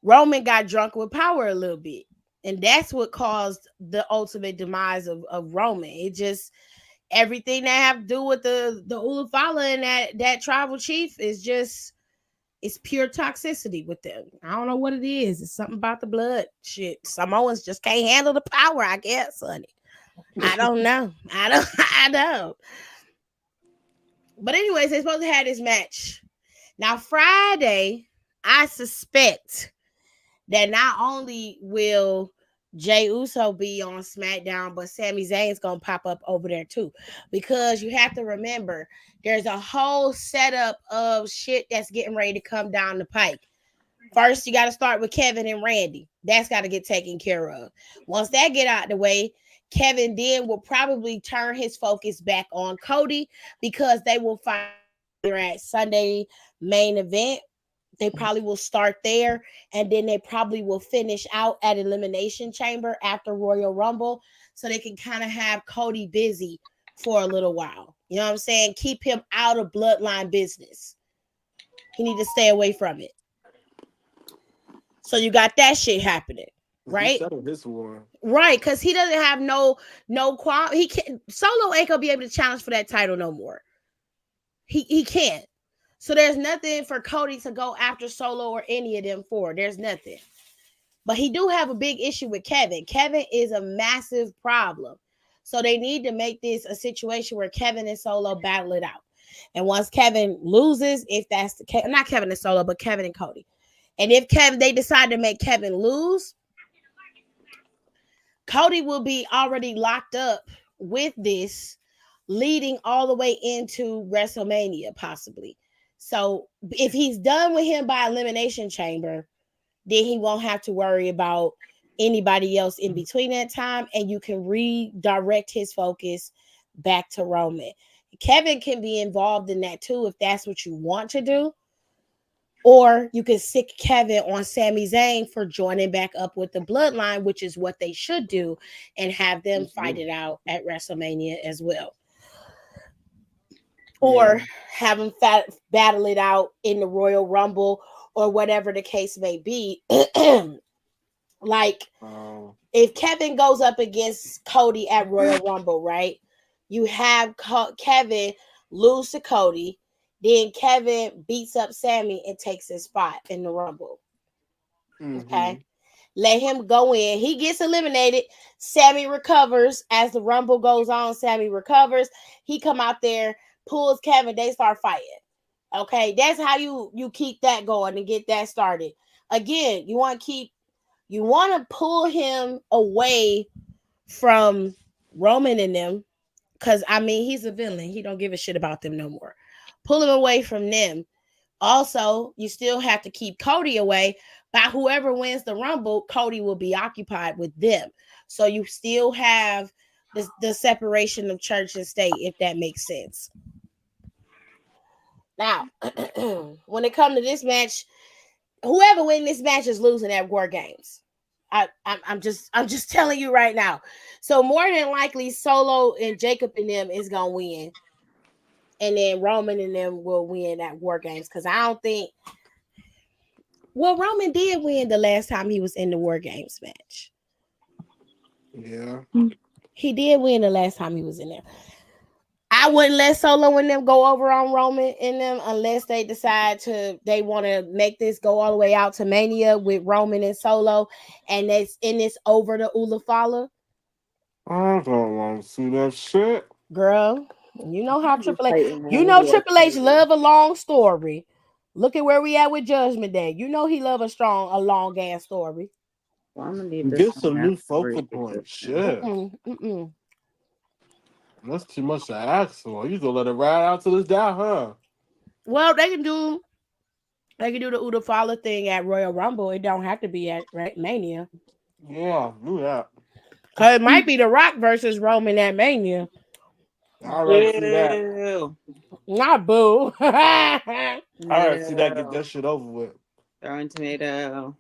Roman got drunk with power a little bit. And that's what caused the ultimate demise of Roman. It just, everything that have to do with the Ulufala and that tribal chief is just, it's pure toxicity with them. I don't know what it is. It's something about the blood. Shit. Samoans just can't handle the power, I guess, honey. I don't know. I don't. But anyways, they're supposed to have this match. Now, Friday, I suspect that not only will Jey Uso be on SmackDown, but Sami Zayn's gonna pop up over there too. Because you have to remember, there's a whole setup of shit that's getting ready to come down the pike. First, you got to start with Kevin and Randy. That's got to get taken care of. Once that get out of the way, Kevin then will probably turn his focus back on Cody because they will find at Sunday main event. They probably will start there, and then they probably will finish out at Elimination Chamber after Royal Rumble, so they can kind of have Cody busy for a little while. You know what I'm saying? Keep him out of bloodline business. He need to stay away from it. So you got that shit happening, right? He settled his war. Right, because he doesn't have no quality. He can't. Solo ain't gonna be able to challenge for that title no more. He can't. So there's nothing for Cody to go after Solo or any of them for. There's nothing. But he do have a big issue with Kevin. Kevin is a massive problem. So they need to make this a situation where Kevin and Solo battle it out. And once Kevin loses, if that's the case, not Kevin and Solo, but Kevin and Cody. And if they decide to make Kevin lose, Cody will be already locked up with this leading all the way into WrestleMania, possibly. So if he's done with him by Elimination Chamber, then he won't have to worry about anybody else in between that time, and you can redirect his focus back to Roman. Kevin can be involved in that too if that's what you want to do. Or you can sick Kevin on Sami Zayn for joining back up with the bloodline, which is what they should do, and have them fight it out at WrestleMania as well. Yeah. Or have them battle it out in the Royal Rumble or whatever the case may be. Like, if Kevin goes up against Cody at Royal Rumble, right? You have Kevin lose to Cody. Then Kevin beats up Sammy and takes his spot in the Rumble. Okay. Let him go in. He gets eliminated. Sammy recovers. As the Rumble goes on, Sammy recovers. He come out there, pulls Kevin. They start fighting. Okay. That's how you keep that going and get that started. Again, you want to pull him away from Roman and them. Because, I mean, he's a villain. He don't give a shit about them no more. Pull him away from them. Also, you still have to keep Cody away. By whoever wins the Rumble, Cody will be occupied with them. So you still have the separation of church and state, if that makes sense. Now, when it comes to this match, whoever wins this match is losing at War Games. I'm just telling you right now. So more than likely, Solo and Jacob and them is gonna win, and then Roman and them will win at War Games. Because I don't think. Well, Roman did win the last time he was in the War Games match. Yeah. He did win the last time he was in there. I wouldn't let Solo and them go over on Roman and them unless they decide they want to make this go all the way out to Mania with Roman and Solo, and it's over the Ulafala. I don't want to see that shit. Girl, you know how Just Triple H, fighting you know War Triple H Chamber. love a long story. Look at where we at with Judgment Day. You know he love a long ass story. Well, I'm gonna need this Get one some new after focal read points. this. Shit. Mm-mm. That's too much to ask for. You gonna let it ride out till it's down, huh? Well, they can do the Ulafala thing at Royal Rumble. It don't have to be at Mania. Yeah, do that. Cause it might be The Rock versus Roman at Mania. I'd rather see that. No, Not boo. I'd rather see that, get no. that shit over with. Throwing tomatoes.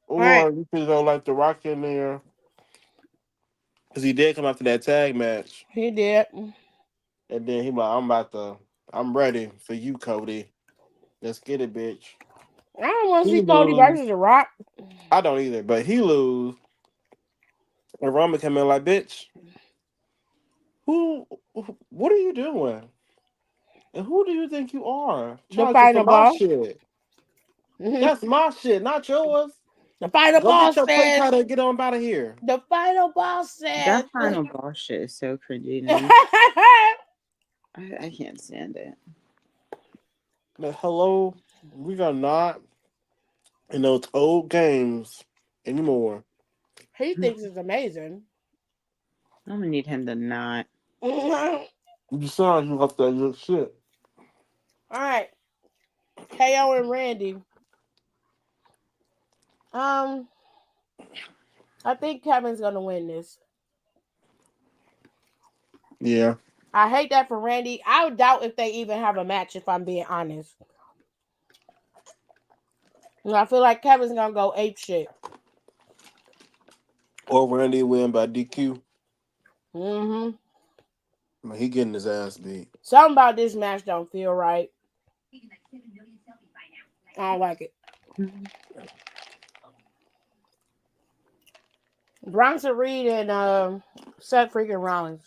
All right, Or you could go like The Rock in there. Because he did come after that tag match. he did. And then he like, I'm ready for you, Cody. Let's get it, bitch. I don't want to He see Cody lose. versus The Rock. I don't either, but he lose. And Roman come in like, bitch, who, what are you doing? And who do you think you are? The Trying to take final my boss. shit. The That's my shit, not yours. final Go get boss your plate says. cutter and get on out of here. The final boss says. That final boss shit is so cringy to me. I can't stand it. But hello, we are not in those old games anymore. He thinks it's amazing. I'm gonna need him to not. All You sound you off that good shit. right, KO and Randy. Um, I think Kevin's gonna win this. Yeah. I hate that for Randy. I would doubt if they even have a match, if I'm being honest. And I feel like Kevin's gonna go ape shit. Or Randy win by DQ. Mm-hmm. Man, he getting his ass beat. Something about this match don't feel right. I don't like it. Bronson Reed and Seth freaking Rollins.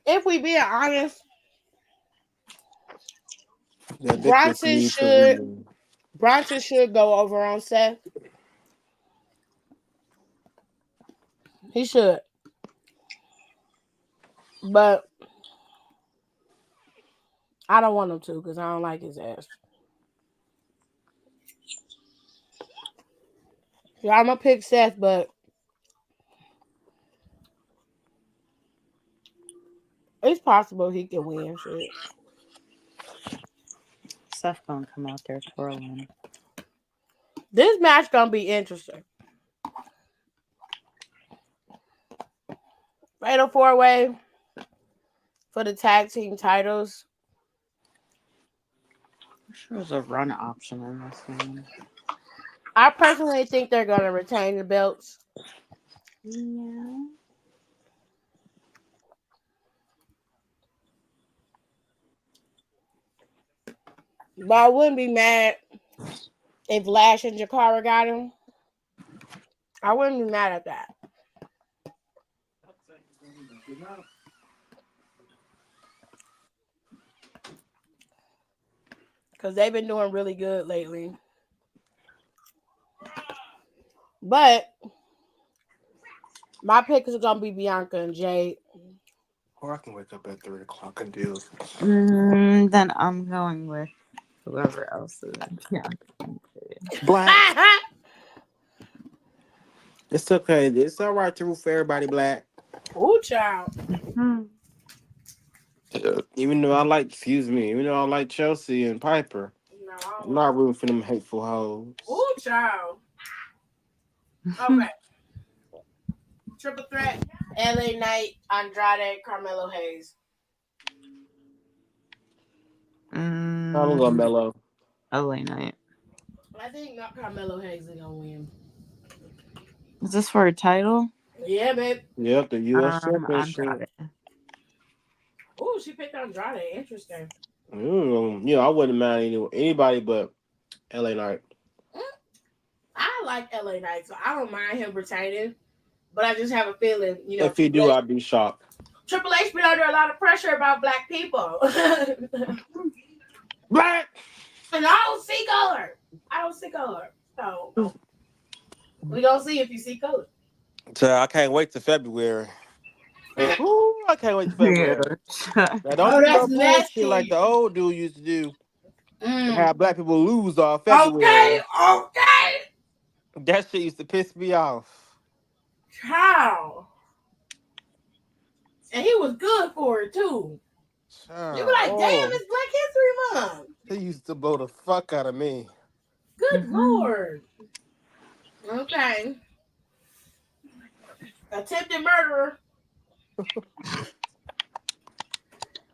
If we being honest, Yeah, they just Bronson need to should win. Bronson should go over on Seth. He should. But I don't want him to because I don't like his ass. Yeah, I'm gonna pick Seth, but it's possible he can win. Shit. Seth gonna come out there twirling. This match gonna be interesting. Fatal 4-way for the tag team titles. There was a run option in this one. I personally think they're gonna retain the belts. Yeah. But I wouldn't be mad if Lash and Jakara got him. I wouldn't be mad at that. Because they've been doing really good lately. But my pick is going to be Bianca and Jade. Or I can wake up at 3 o'clock and do. Then I'm going with whoever else is in. Yeah. Black. It's okay. It's all right to root for everybody black. Ooh, child. Even though I like, even though I like Chelsea and Piper, No, I'm not rooting for them hateful hoes. Ooh, child. Okay. Triple threat. LA Knight, Andrade, Carmelo Hayes. I'm going Mellow. LA Knight. I think not Carmelo Hayes is gonna win. Is this for a title? Yeah, babe. Yep, the U.S. Championship. Andrade. Ooh, she picked Andrade. Interesting. I wouldn't mind anybody but LA Knight. I like LA Knight, so I don't mind him retaining. But I just have a feeling, If he do, I'd be shocked. Triple H been under a lot of pressure about black people. Black! And I don't see color. So we gonna see if you see color. So I can't wait to February. Ooh, I can't wait to February. Now, don't do no bullshit like the old dude used to do. Have black people lose all February. Okay. That shit used to piss me off. How? And he was good for it too. You be like, damn, it's Black History Month. He used to blow the fuck out of me. Good Lord. Okay. Attempted murderer.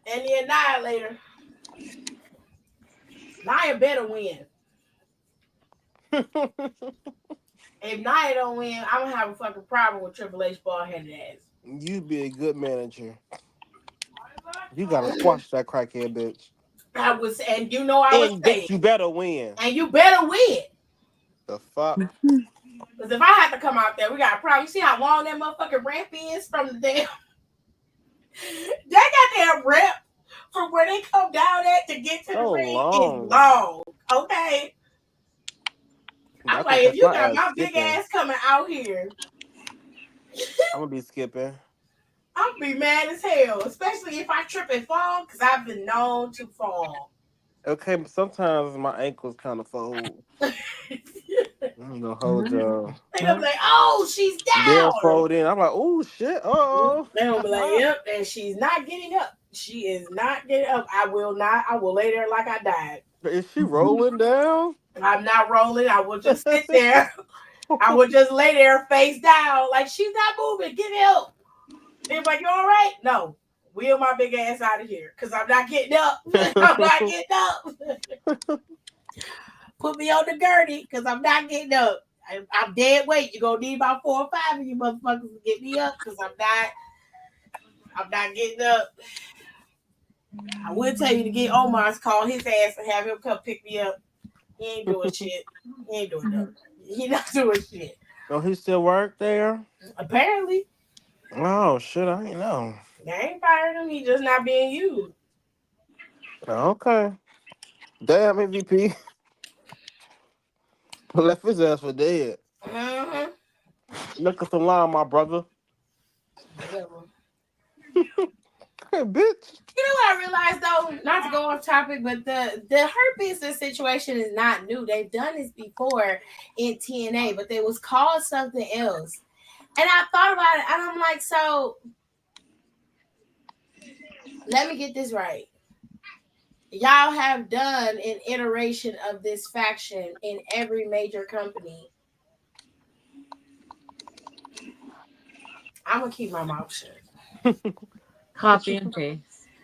And the Annihilator. Nia better win. If Nia don't win, I'm gonna have a fucking problem with Triple H bald-headed ass. You be a good manager. You gotta squash that crackhead bitch. I would say, and you know I would say, you better win. And you better win. The fuck? Because if I had to come out there, we got a problem. You see how long that motherfucking ramp is from the damn. That goddamn ramp from where they come down at to get to the ring is long. Okay. I'm like, if you got my big ass coming out here, I'm gonna be skipping. I'm gonna be mad as hell, especially if I trip and fall, because I've been known to fall. Okay, but sometimes my ankles kind of fold. I'm gonna hold y'all. They gonna be like, oh, she's down. They'll fold in. I'm like, oh shit, They gonna be like, yep, and she's not getting up. She is not getting up. I will lay there like I died. Is she rolling down? I'm not rolling. I will just sit there. I would just lay there face down, like she's not moving. Get help. They're like, you all right? No. Wheel my big ass out of here, because I'm not getting up. I'm not getting up. Put me on the gurney, because I'm not getting up. I'm dead weight. You're going to need about 4 or 5 of you motherfuckers to get me up, because I'm not getting up. I would tell you to get Omar's call his ass and have him come pick me up. He ain't doing shit. He ain't doing nothing. He not doing shit. Don't he still work there? Apparently. Oh shit, I ain't know. They ain't fired him. He just not being used. Okay. Damn MVP. Left his ass for dead. Look at the line, my brother. Whatever. Hey, bitch. know what I realized though, not to go off topic, but the herpes situation is not new. They've done this before in TNA, but they was called something else. And I thought about it, and I'm like, so let me get this right. Y'all have done an iteration of this faction in every major company. I'm gonna keep my mouth shut. Copy and paste.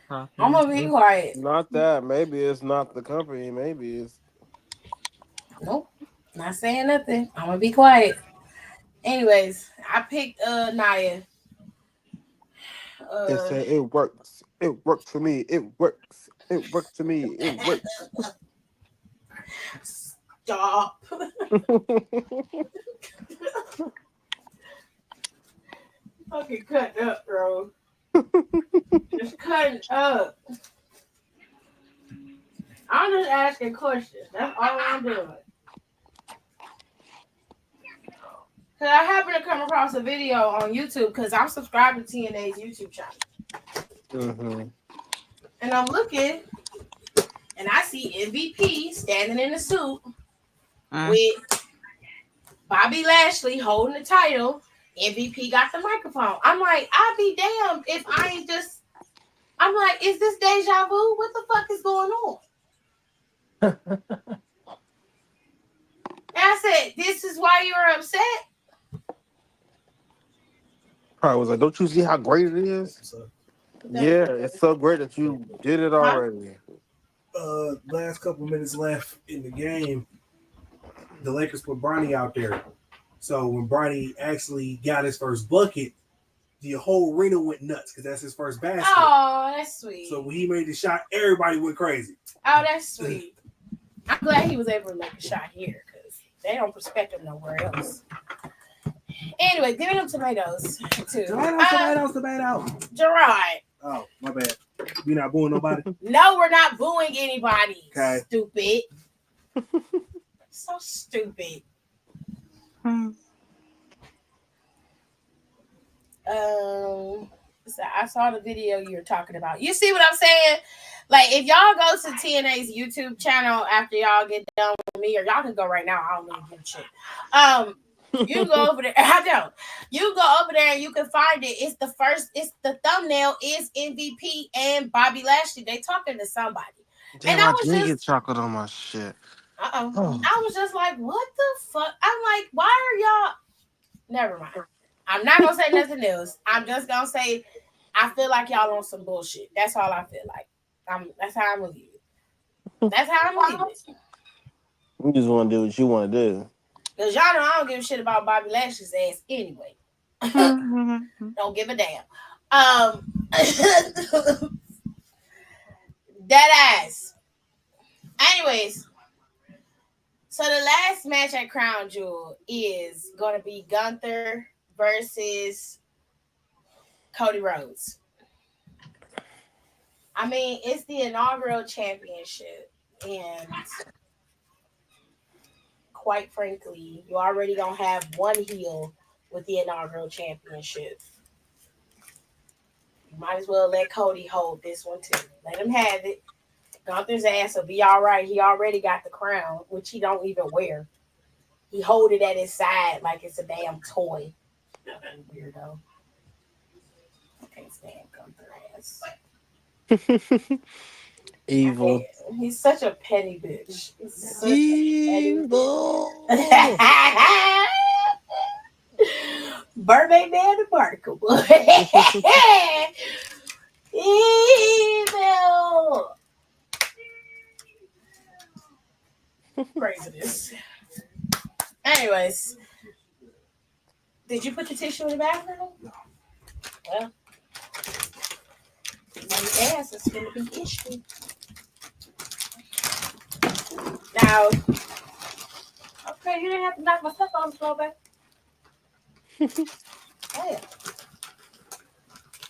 Copy I'm and gonna be paste. quiet. Not that. Maybe it's not the company. Maybe it's. Nope, not saying nothing. I'm gonna be quiet. Anyways, I picked Naya. It Uh, said it works. It works for me. It works. It works for me. It works. stop. Fucking cutting up, bro. Just cutting up. I'm just asking questions. That's all I'm doing. Cause I happened to come across a video on YouTube because I'm subscribed to TNA's YouTube channel. Mm-hmm. And I'm looking and I see MVP standing in a suit with Bobby Lashley holding the title. MVP got the microphone. I'm like, I'd be damned if I ain't just. I'm like, is this deja vu? What the fuck is going on? And I said, this is why you're upset? I was like, don't you see how great it is? Yeah, it's so great that you did it already. Last couple minutes left in the game, the Lakers put Bronny out there. So when Bronny actually got his first bucket, the whole arena went nuts because that's his first basket. Oh, that's sweet. So when he made the shot, everybody went crazy. Oh, that's sweet. I'm glad he was able to make a shot here because they don't respect him nowhere else. Anyway, giving him tomatoes too. Tomatoes. Gerard. Oh, my bad. We not booing nobody? No, we're not booing anybody. Okay. Stupid. So stupid. So I saw the video you were talking about. You see what I'm saying? Like, if y'all go to TNA's YouTube channel after y'all get done with me, or y'all can go right now. I don't really give a shit. You go over there. I don't. You go over there and you can find it. It's the first. It's the thumbnail is MVP and Bobby Lashley. They talking to somebody. Damn, And I I was did just get chocolate on my shit. I was just like, what the fuck? I'm like, why are y'all? Never mind. I'm not gonna say nothing else. I'm just gonna say, I feel like y'all on some bullshit. That's all I feel like. That's how I'm gonna leave it. That's how I'm gonna leave it. You just want to do what you want to do. Cause y'all know I don't give a shit about Bobby Lashley's ass anyway. Don't give a damn. That ass. Anyways, so the last match at Crown Jewel is gonna be Gunther versus Cody Rhodes. I mean, it's the inaugural championship, and quite frankly, you already don't have one heel with the inaugural championship. You might as well let Cody hold this one too. Let him have it. Gunther's ass will be all right. He already got the crown, which he don't even wear. He hold it at his side like it's a damn toy. Weirdo. I can't stand Gunther ass. Evil. He's such a petty bitch. He's such Evil. a petty bitch. Mermaid Man and Barnacle Boy. Evil. Craziness. Anyways, did you put the tissue in the bathroom? No. Well, my ass is gonna be issue. Now, okay, you didn't have to knock my stuff on the floor, back. Yeah.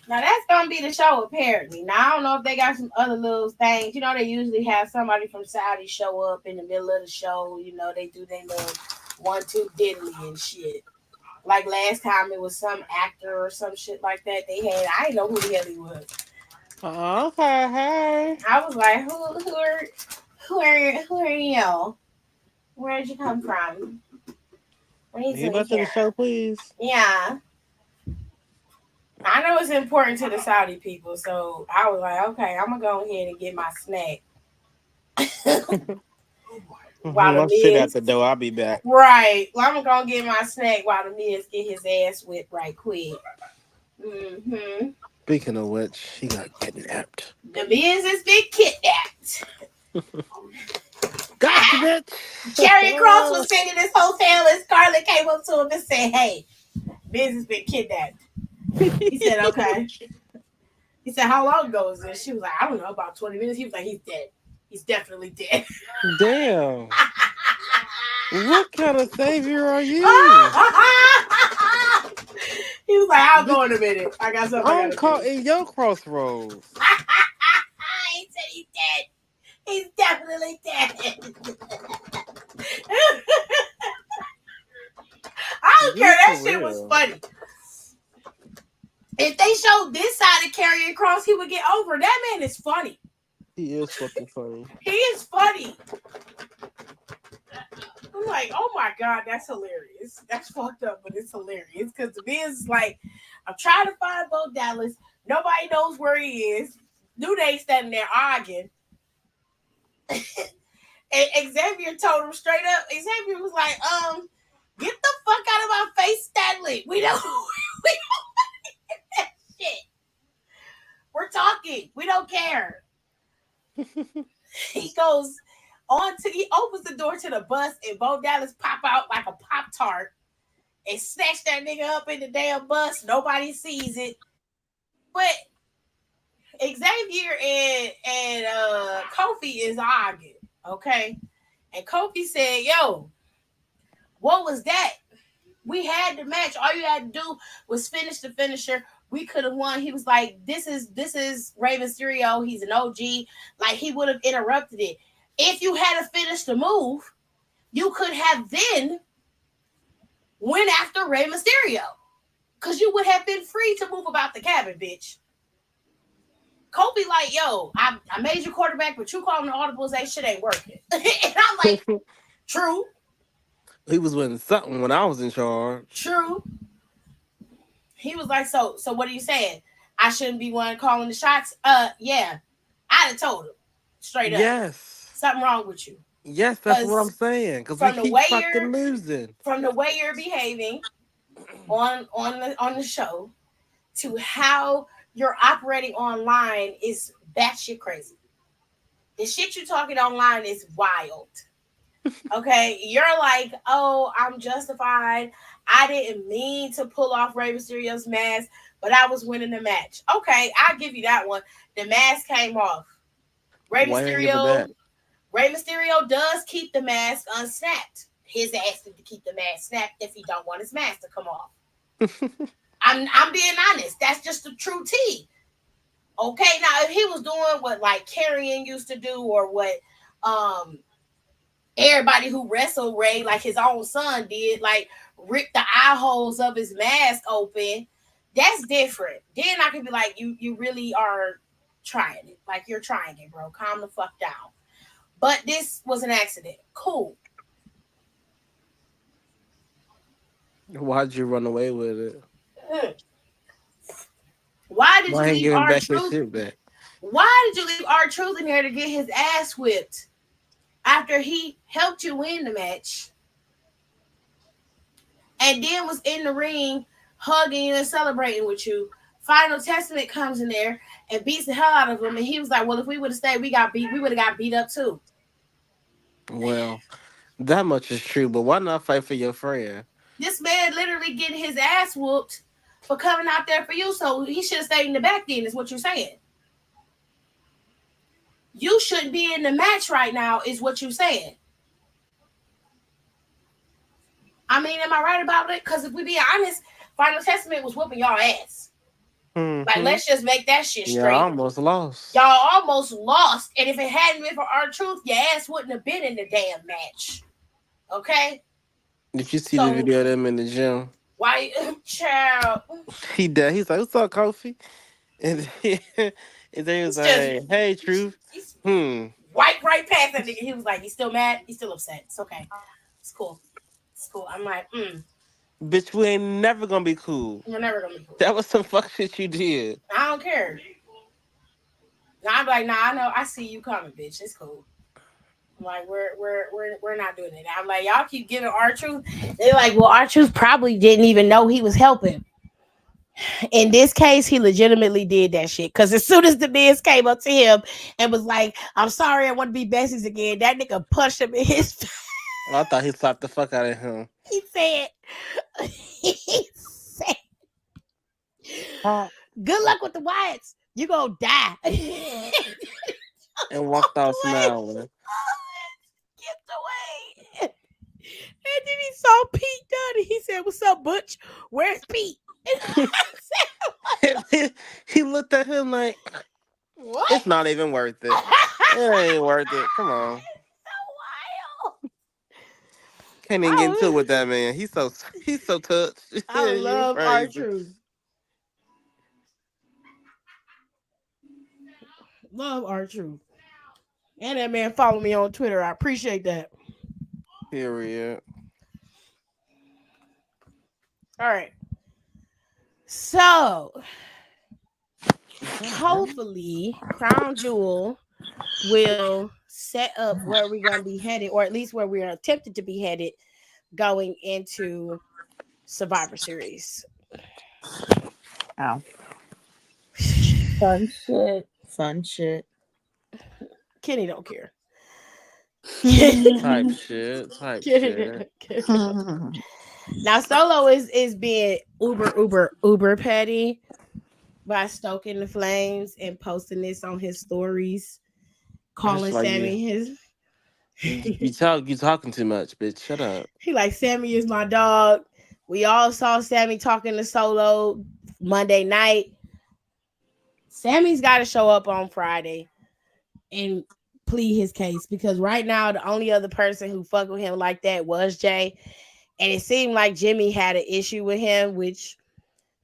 Now that's gonna be the show apparently. Now I don't know if they got some other little things. You know, they usually have somebody from Saudi show up in the middle of the show. You know, they do their little 1-2 diddly and shit. Like last time, it was some actor or some shit like that. They had I didn't know who the hell he was. Okay, hey. I was like, who are you? Where did you come from? What are you You doing back to the here? show, please. Yeah. I know it's important to the Saudi people, so I was like, okay, I'm gonna go ahead and get my snack. While the I'm sit at men's the door. I'll be back. right, well, I'm gonna get my snack while the men's get his ass whipped right quick. Speaking of which, he got kidnapped. The men's has been kidnapped. Gotcha, Carrie Cross bitch. was sitting in this hotel, and Scarlett came up to him and said, "Hey, Biz has been kidnapped." He said, "Okay." He said, "How long ago was this?" She was like, "I don't know, about 20 minutes." He was like, "He's dead. He's definitely dead." Damn. What kind of savior are you? He was like, "I'll go Bitch, in a minute. I got something I I'm gotta do." caught in your crossroads. He said he's dead. He's definitely dead. I don't care. Be That for shit was real. funny. If they showed this side of Karrion Cross, he would get over. That man is funny. He is fucking funny. He is funny. I'm like, oh my god, that's hilarious. That's fucked up, but it's hilarious because the Miz is like, I'm trying to find Bo Dallas. Nobody knows where he is. New Day standing there arguing. And Xavier told him straight up. Xavier was like, get the fuck out of my face, Stanley. We don't that shit. We're talking. We don't care. He goes he opens the door to the bus and Bo Dallas pop out like a Pop Tart and snatch that nigga up in the damn bus. Nobody sees it. But Xavier and Kofi is arguing. Okay. And Kofi said, yo, what was that? We had the match. All you had to do was finish the finisher. We could have won. He was like, this is Rey Mysterio. He's an OG. Like, he would have interrupted it. If you had to finish the move, you could have then went after Rey Mysterio. Because you would have been free to move about the cabin, bitch. Kobe like, yo, I made you quarterback, but you calling the audibles, that shit ain't working. And I'm like, true. He was winning something when I was in charge. True. He was like, so what are you saying? I shouldn't be one calling the shots? Yeah. I'd have told him straight up. Yes. Something wrong with you. Yes, that's what I'm saying. Because we From the keep way fucking losing. From the way you're behaving on the show to how you're operating online is batshit crazy. The shit you talking online is wild. Okay, you're like, oh, I'm justified. I didn't mean to pull off Rey Mysterio's mask, but I was winning the match. Okay, I'll give you that one. The mask came off. Rey Why ain't give it back? Mysterio does keep the mask unsnapped. His ass need to keep the mask snapped if he don't want his mask to come off. I'm being honest. That's just the true tea. Okay, now if he was doing what like Karrion used to do, or what everybody who wrestled Rey, like his own son did, like rip the eye holes of his mask open, that's different. Then I could be like, you really are trying it. Like, you're trying it, bro. Calm the fuck down. But this was an accident. Cool. Why'd you run away with it? Why did you Why ain't leave giving back his R-Truth? shit back? Why did you leave R-Truth in there to get his ass whipped after he helped you win the match and then was in the ring hugging you and celebrating with you? Final Testament comes in there and beats the hell out of him, and he was like, well, if we would have stayed, we would have got beat up too. Well, that much is true, but why not fight for your friend? This man literally getting his ass whooped for coming out there for you, so he should have stayed in the back then, is what you're saying. You shouldn't be in the match right now, is what you're saying. I mean, am I right about it? Because if we be honest, Final Testament was whooping y'all ass. Mm-hmm. Like, let's just make that shit straight. Y'all almost lost. Y'all almost lost. And if it hadn't been for R-Truth, your ass wouldn't have been in the damn match. Okay? Did you see the video of them in the gym? Why, child? He did. He's like, what's up, Kofi? And And they was He's just like, "Hey, Truth, he's hmm, right past that nigga. He was like, he's still mad. He's still upset. It's okay. It's cool. It's cool. I'm like, bitch, we ain't never gonna be cool. we're never gonna be cool. That was some fuck shit you did." I don't care. I'm like, nah, I know. I see you coming, bitch. It's cool. I'm like, we're not doing it. I'm like, y'all keep giving R-Truth. They're like, well, R-Truth probably didn't even know he was helping. In this case, he legitimately did that shit. Cause as soon as the Miz came up to him and was like, I'm sorry, I want to be besties again, that nigga punched him in his face. I thought he slapped the fuck out of him He said, he said, good luck with the Wyatts. You gonna die. and walked out smiling. Get away. And then he saw Pete Dunne. He said, what's up, Butch? Where's Pete? And I said, He looked at him like, what? "It's not even worth it. It ain't worth it. Come on." So wild. Can't even get into it with that man. He's so touched. I You love crazy. R-Truth. Love R-Truth. And that man follow me on Twitter. I appreciate that. Period. All right. So hopefully Crown Jewel will set up where we're gonna be headed, or at least where we are attempted to be headed going into Survivor Series. Ow. Fun shit. Fun shit. Kenny don't care. Type shit. Type Kenny shit. don't care. Now Solo is being uber petty by stoking the flames and posting this on his stories, That's calling like you. Sammy his. You talking too much, bitch. Shut up. He like, Sammy is my dog. We all saw Sammy talking to Solo Monday night. Sammy's got to show up on Friday and plead his case, because right now the only other person who fucked with him like that was Jay, and it seemed like Jimmy had an issue with him, which,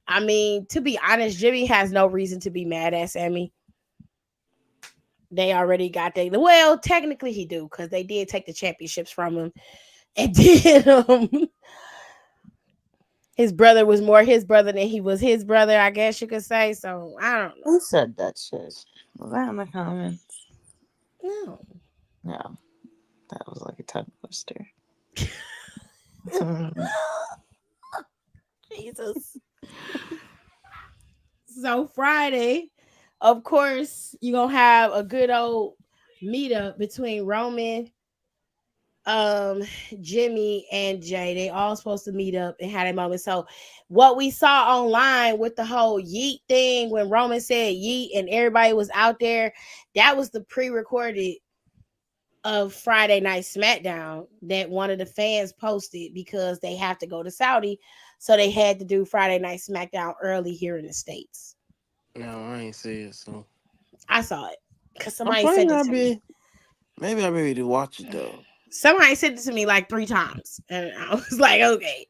I mean, to be honest, Jimmy has no reason to be mad at Sammy. They already got well, technically he do, because they did take the championships from him, and then his brother was more his brother than he was his brother, I guess you could say. So I don't know. Who said that shit? Was that in the comments? No. No. That was like a tongue twister. Jesus. So Friday, of course, you're gonna have a good old meetup between Roman, Jimmy, and Jay. They all supposed to meet up and have a moment. So what we saw online with the whole yeet thing, when Roman said yeet and everybody was out there, that was the pre-recorded of Friday Night SmackDown that one of the fans posted, because they have to go to Saudi, so they had to do Friday Night SmackDown early here in the States. No, I ain't see it, so I saw it because I'm somebody probably sent it not to me. be. Maybe I maybe to watch it though. Somebody sent it to me like 3 times, and I was like, okay.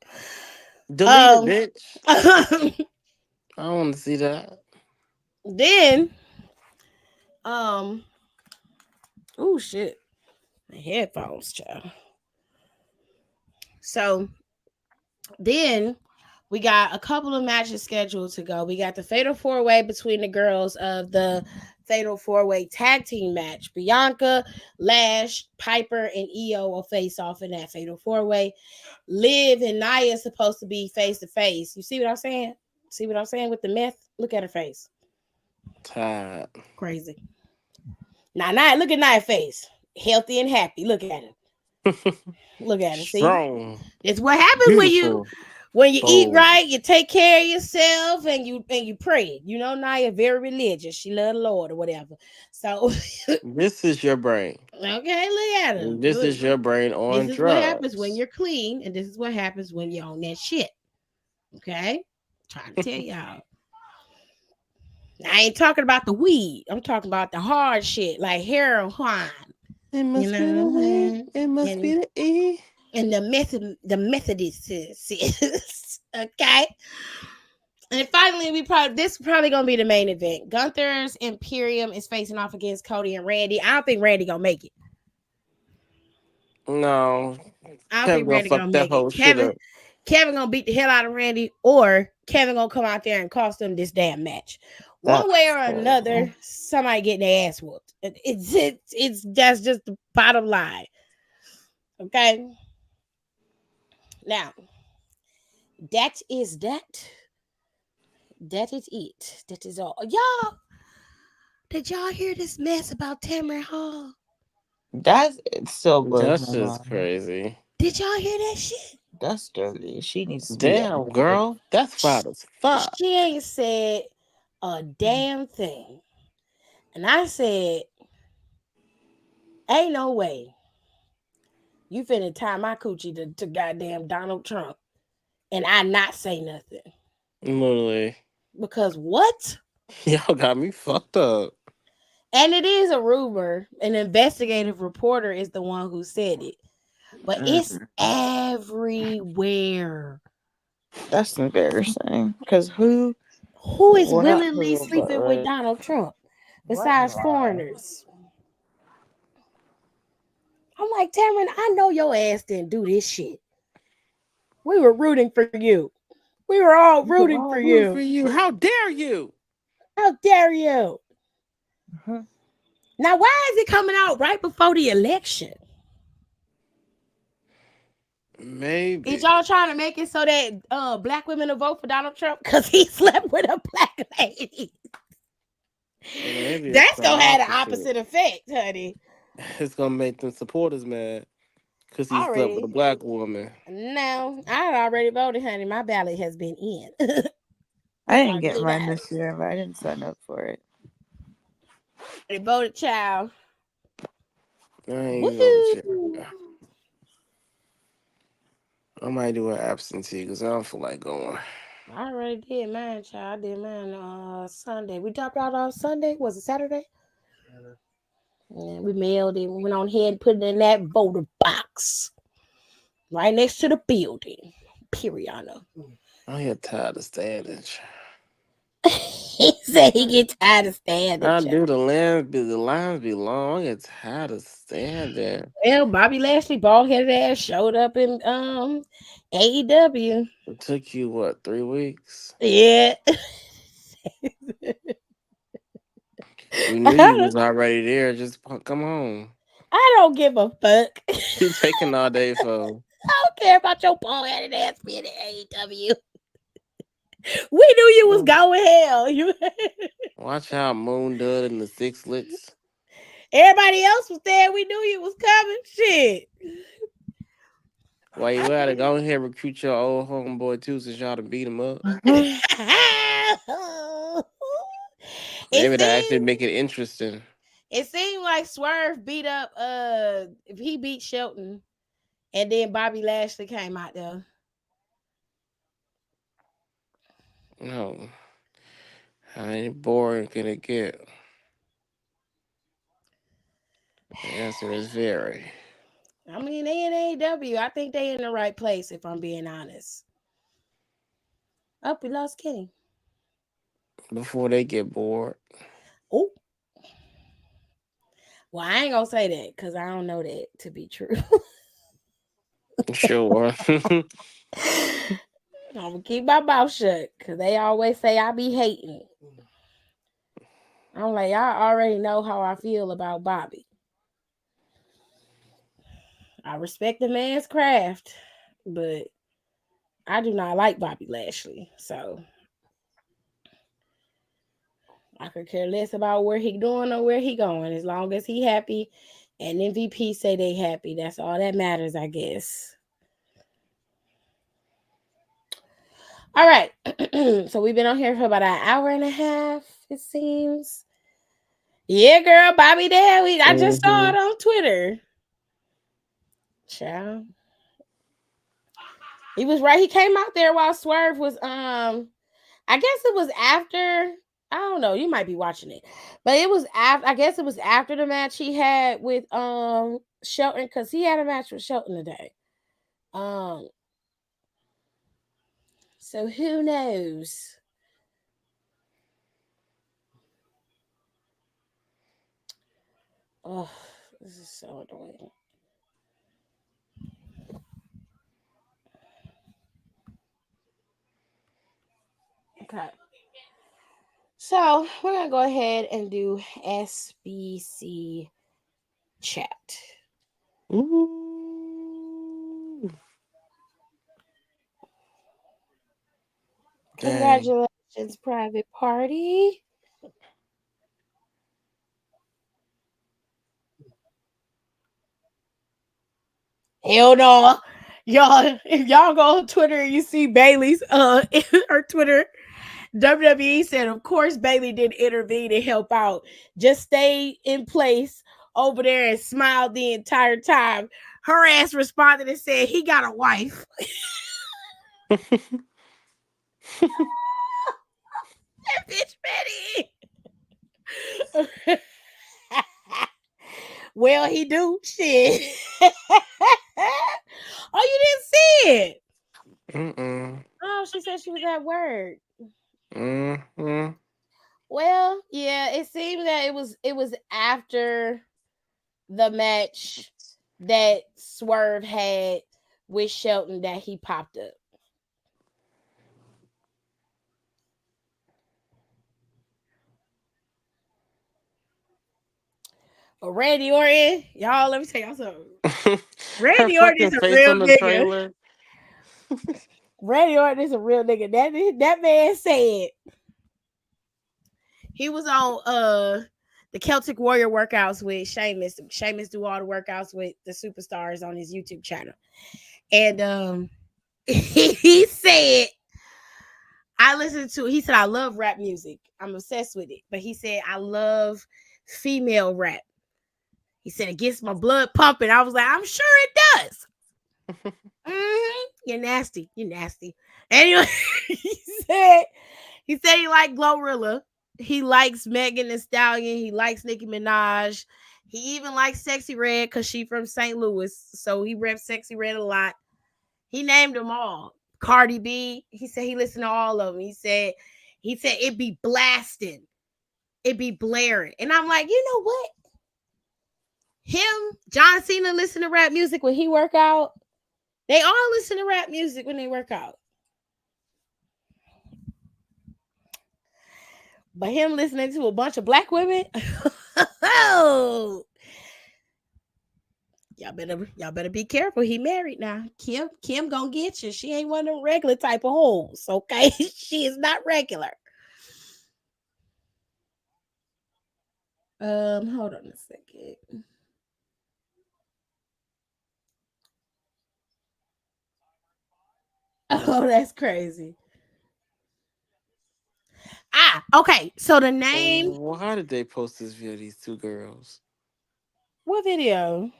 Delete it, bitch. I don't want to see that. Then, oh shit, my headphones, child. So then we got a couple of matches scheduled to go. We got the Fatal 4-Way between the girls of the Fatal 4-Way tag team match. Bianca, Lash, Piper, and Io will face off in that Fatal 4-Way. Liv and Nia is supposed to be face to face. You see what I'm saying? See what I'm saying with the myth? Look at her face. Tired. Crazy. Now, Nia, look at Nia's face. Healthy and happy. Look at it. Look at it. See? Strong. It's what happens Beautiful. when you eat Bold. right, you take care of yourself, and you pray. You know, Nia very religious. She love the Lord or whatever. So This is your brain. okay, look at her. This is your brain on This is drugs. what happens when you're clean, and this is what happens when you're on that shit. Okay? Trying to tell y'all. I ain't talking about the weed. I'm talking about the hard shit, like heroin. It must You be the know? way. It must be the E. And the Methodists. Okay. And finally, this is probably gonna be the main event. Gunther's Imperium is facing off against Cody and Randy. I don't think Randy gonna make it. No, I don't Kevin think gonna Randy fuck gonna that make it. whole shit up. Kevin gonna beat the hell out of Randy, or Kevin gonna come out there and cost them this damn match. One way That's or terrible. another, somebody getting their ass whooped. It's that's just the bottom line. Okay. Now, that is that. That is it. That is all. Y'all, did y'all hear this mess about Tamron Hall? That's it still blows That's my just mind. crazy. Did y'all hear that shit? That's dirty. She needs to be Damn, educated. girl, that's Sh- wild as fuck. She ain't said a damn thing. And I said, ain't no way you finna tie my coochie to goddamn Donald Trump and I not say nothing. Literally, Because what? y'all got me fucked up. And it is a rumor. An investigative reporter is the one who said it. But it's Mm, everywhere. that's embarrassing. Because who? Who is Well, not willingly who, but sleeping with like, Donald Trump what in besides line? foreigners? I'm like, Tamron, I know your ass didn't do this shit. We were rooting for you. We were all We were rooting for all rooting for you. you. How dare you? How dare you? Uh-huh. Now, why is it coming out right before the election? Is Maybe. y'all trying to make it so that black women will vote for Donald Trump because he slept with a black lady? Maybe it's That's the gonna have the opposite. opposite effect, honey. It's gonna make them supporters mad because he slept with a Already. black woman. No, I had already voted, honey. My ballot has been in. I didn't I'll get do mine that. this year, but I didn't sign up for it. Already voted, child. I ain't voted yet. Woohoo! I might do an absentee because I don't feel like going. I already did mine, child. I did mine Sunday. We dropped out on Sunday. Was it Saturday? Yeah, we mailed it. We went on ahead and put it in that voter box right next to the building. Period. I get tired of standing. He said he get tired of standing. I Child. do. The lines be long. I get tired of standing. Well, Bobby Lashley, bald headed ass, showed up in AEW. It took you what, 3 weeks? Yeah. We knew I you don't, was already there. Just come on. I don't give a fuck. You taking all day for? I don't care about your bald headed ass being in AEW. We knew you was going hell. You Watch how Moon did in the sixlets. everybody else was there. We knew you was coming. Shit. Why you at it? Go ahead and recruit your old homeboy too, since y'all to beat him up. Mhm. it Maybe that actually seemed make it interesting. it seemed like Swerve beat up if he beat Shelton and then Bobby Lashley came out there. No, how ain't boring can it get? The answer is very. I mean, they in AEW. I think they in the right place, if I'm being honest. Oh, we lost Kenny. Before they get bored. Oh, well, I ain't gonna say that because I don't know that to be true. Sure. I'm gonna keep my mouth shut because they always say I be hating. I'm like, y'all already know how I feel about Bobby. I respect the man's craft, but I do not like Bobby Lashley. So I could care less about where he doing or where he going. As long as he happy and MVP say they happy. That's all that matters, I guess. All right. So we've been on here for about an hour and a half, it seems. Yeah, girl, Bobby there. I just saw hmm it on Twitter. Child. He was right. He came out there while Swerve was I guess it was after, I don't know, you might be watching it. But it was after, I guess it was after the match he had with Shelton, because he had a match with Shelton today. Um so who knows? Oh, this is so annoying. Okay. So we're gonna go ahead and do SBC chat. Ooh, dang. Congratulations, private party. Hell no. Y'all, if y'all go on Twitter and you see Bailey's her Twitter, WWE said, of course, Bailey didn't intervene and help out. Just stay in place over there and smiled the entire time. Her ass responded and said, he got a wife. That bitch Betty. Well, he do shit. Oh, you didn't see it. Mm-mm. Oh, she said she was at work. Mm-mm. Well, yeah, it seemed that it was after the match that Swerve had with Shelton that he popped up. But Randy Orton, y'all, let me tell y'all something. Her Randy Orton fucking is a face real on the nigga. trailer. Randy Orton is a real nigga. That man said he was on the Celtic Warrior workouts with Sheamus. Sheamus do all the workouts with the superstars on his YouTube channel. And he said, he said, I love rap music. I'm obsessed with it. But he said, I love female rap. He said, it gets my blood pumping. I was like, I'm sure it does. You're nasty. You're nasty. Anyway, he said he liked Glorilla. He likes Megan Thee Stallion. He likes Nicki Minaj. He even likes Sexy Red because she from St. Louis. So he reps Sexy Red a lot. He named them all. Cardi B. He said he listened to all of them. He said it be blasting. It be blaring. And I'm like, you know what? Him, John Cena listen to rap music when he work out. They all listen to rap music when they work out. But him listening to a bunch of black women, oh, y'all better be careful. He married now. Kim gonna get you. She ain't one of them regular type of hoes. Okay, she is not regular. Hold on a second. Oh, that's crazy. Okay. So the name. Why did they post this video? These two girls. What video?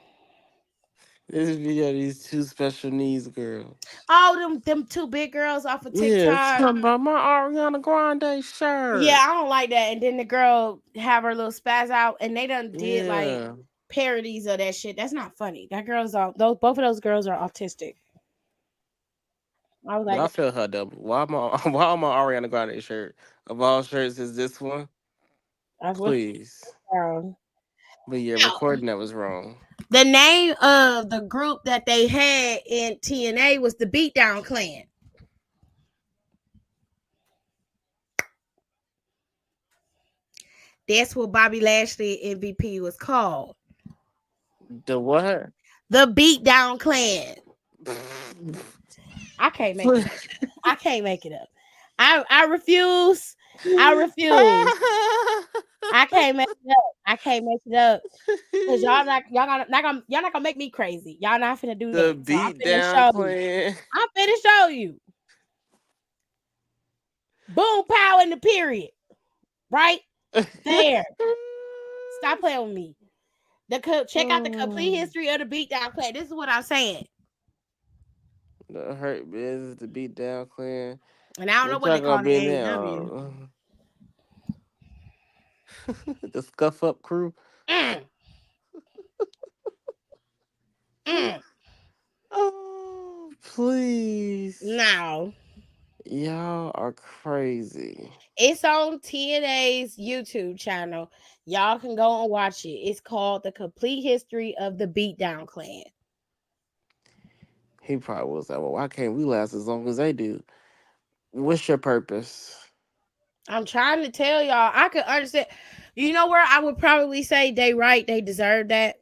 This video, these two special needs girls. Oh, them two big girls off of Yeah, TikTok. talking about my Ariana Grande Yeah, shirt. I don't like that. And then the girl have her little spaz out, and they done did like Yeah, parodies of that shit. That's not funny. That girl's all those. Both of those girls are autistic. I was but like, I feel her double. Why my why my Ariana Grande shirt of all shirts is this one? that's what. Please. But yeah, Now, recording that was wrong. the name of the group that they had in TNA was the Beatdown Clan. That's what Bobby Lashley MVP was called. The what? The Beatdown Clan. I can't make it up. I can't make it up. I refuse. I refuse. I can't make it up. I can't make it up. Cause y'all not gonna make me crazy. Y'all not finna do The that. So I'm beat finna down show you. clan. I'm finna show you. Boom pow in the period. Right? There. Stop playing with me. Check out the complete Oh, history of the beatdown clan. This is what I'm saying. the hurt business, the beat down clan. And I don't know What what y'all they gonna call the be in AEW. there? The scuff up crew. Mm, mm. Oh, please. No. Y'all are crazy. It's on TNA's YouTube channel. Y'all can go and watch it. It's called The Complete History of the Beatdown Clan. He probably was like, well, why can't we last as long as they do? What's your purpose? I'm trying to tell y'all. I could understand. You know where I would probably say they right, they deserve that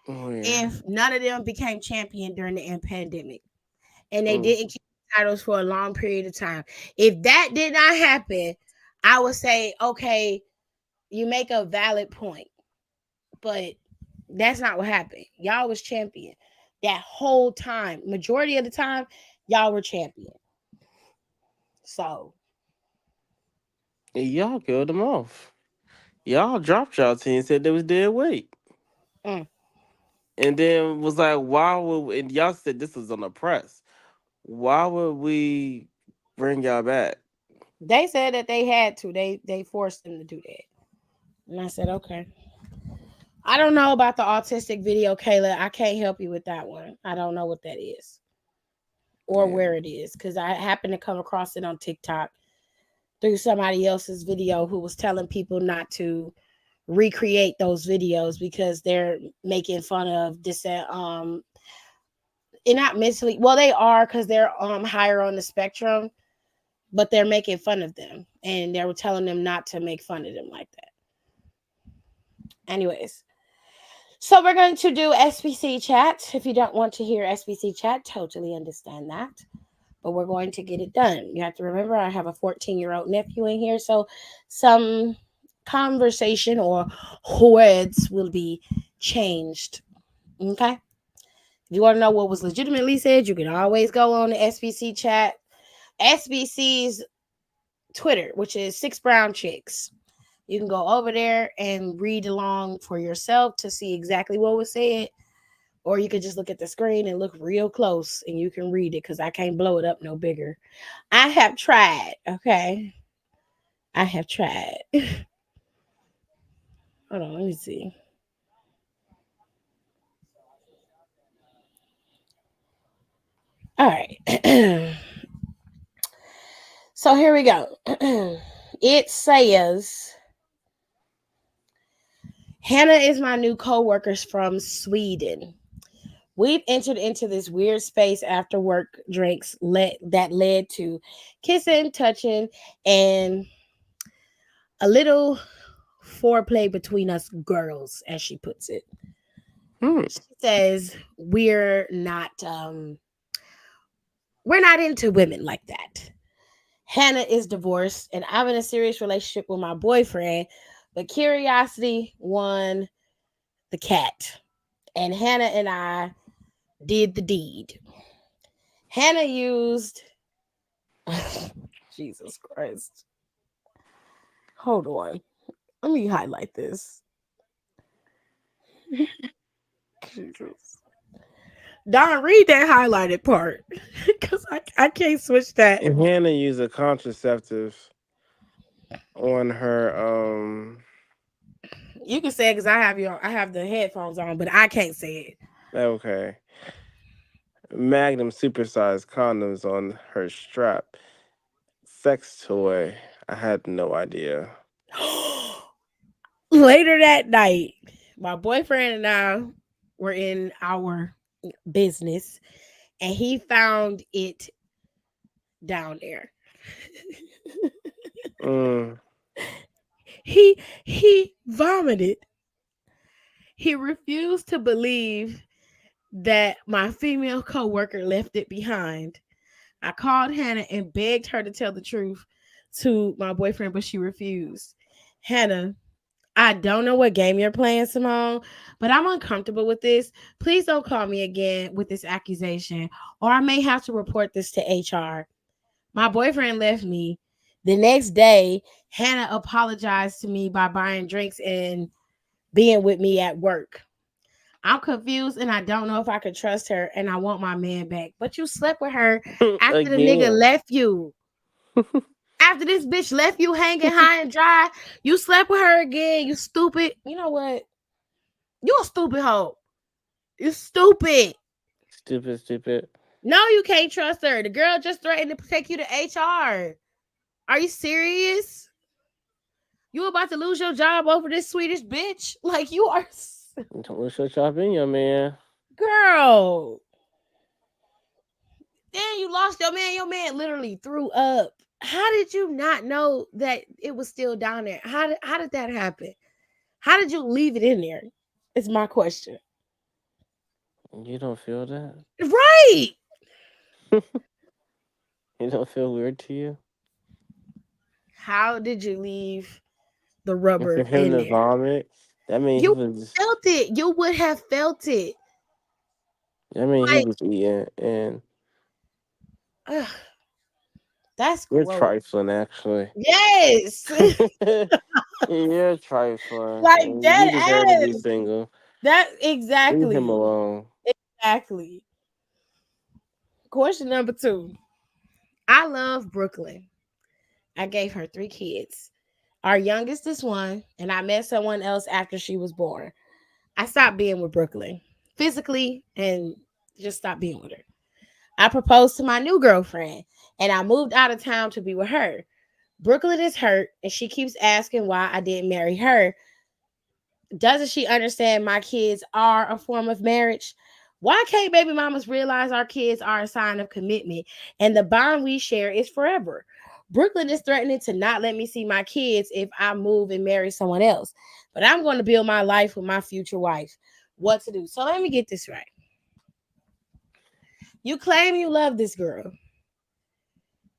Where? if none of them became champion during the pandemic and they Mm. didn't keep titles for a long period of time. If that did not happen, I would say, okay, you make a valid point. But that's not what happened. Y'all was champion that whole time. Majority of the time, y'all were champion. So Y'all killed them off. Y'all dropped y'all team, said they was dead weight. mm. And then was like, why would, and y'all said this was on the press. Why would we bring y'all back? They said that they had to. They forced them to do that. And I said, okay. I don't know about the autistic video, Kayla. I can't help you with that one. I don't know what that is or Yeah. where it is because I happened to come across it on TikTok through somebody else's video who was telling people not to recreate those videos because they're making fun of this and not mentally well they are because they're higher on the spectrum, but they're making fun of them and they were telling them not to make fun of them like that. Anyways, so we're going to do SBC chat. If you don't want to hear SBC chat, totally understand that. But we're going to get it done. You have to remember I have a 14-year-old nephew in here, so some conversation or words will be changed. Okay? If you want to know what was legitimately said, you can always go on the SBC chat. SBC's Twitter, which is Six Brown Chicks. You can go over there and read along for yourself to see exactly what was said. Or you could just look at the screen and look real close and you can read it because I can't blow it up no bigger. I have tried, okay? I have tried. Hold on, let me see. All right. So here we go. It says Hannah is my new co-worker from Sweden. We've entered into this weird space after work drinks that led to kissing, touching, and a little foreplay between us girls, as she puts it. Hmm. She says we're not into women like that. Hannah is divorced and I'm in a serious relationship with my boyfriend, but curiosity won the cat. And Hannah and I did the deed. Hannah used Jesus Christ. Hold on. Let me highlight this. Jesus. Don, read that highlighted part. Because I can't switch that. And Hannah used a contraceptive on her You can say it because I have the headphones on, but I can't say it. okay. Magnum supersized condoms on her strap. Sex toy. I had no idea. Later that night, my boyfriend and I were in our business and he found it down there. Mm. He vomited. He refused to believe that my female coworker left it behind. I called Hannah and begged her to tell the truth to my boyfriend, but she refused. Hannah, I don't know what game you're playing, Simone, but I'm uncomfortable with this. Please don't call me again with this accusation, or I may have to report this to HR. My boyfriend left me. The next day, Hannah apologized to me by buying drinks and being with me at work. I'm confused and I don't know if I could trust her and I want my man back. But you slept with her after the nigga Again. left you. After this bitch left you hanging high and dry, you slept with her again. You stupid. You know what? You a stupid hoe. You stupid. Stupid, stupid. No, you can't trust her. The girl just threatened to take you to HR. Are you serious? You about to lose your job over this Swedish bitch? Like you are, Don't lose your job in your man. girl. Then you lost your man. Your man literally threw up. How did you not know that it was still down there? How did that happen? How did you leave it in there? It's my question. You don't feel that? Right. You don't feel weird to you? How did you leave the And for rubber him in to there? vomit, that mean he You was felt it. You would have felt it. that mean he Like, was eating and ugh, that's you're gross. trifling actually. Yes. You're trifling. Like And dead he deserved to be ass. single. That Leave him exactly. alone. Exactly. Question number 2. I love Brooklyn. I gave her 3 kids. Our youngest is 1, and I met someone else after she was born. I stopped being with Brooklyn physically and just stopped being with her. I proposed to my new girlfriend and I moved out of town to be with her. Brooklyn is hurt and she keeps asking why I didn't marry her. Doesn't she understand my kids are a form of marriage? Why can't baby mamas realize our kids are a sign of commitment and the bond we share is forever? Brooklyn is threatening to not let me see my kids if I move and marry someone else. But I'm going to build my life with my future wife. What to do? So let me get this right. You claim you love this girl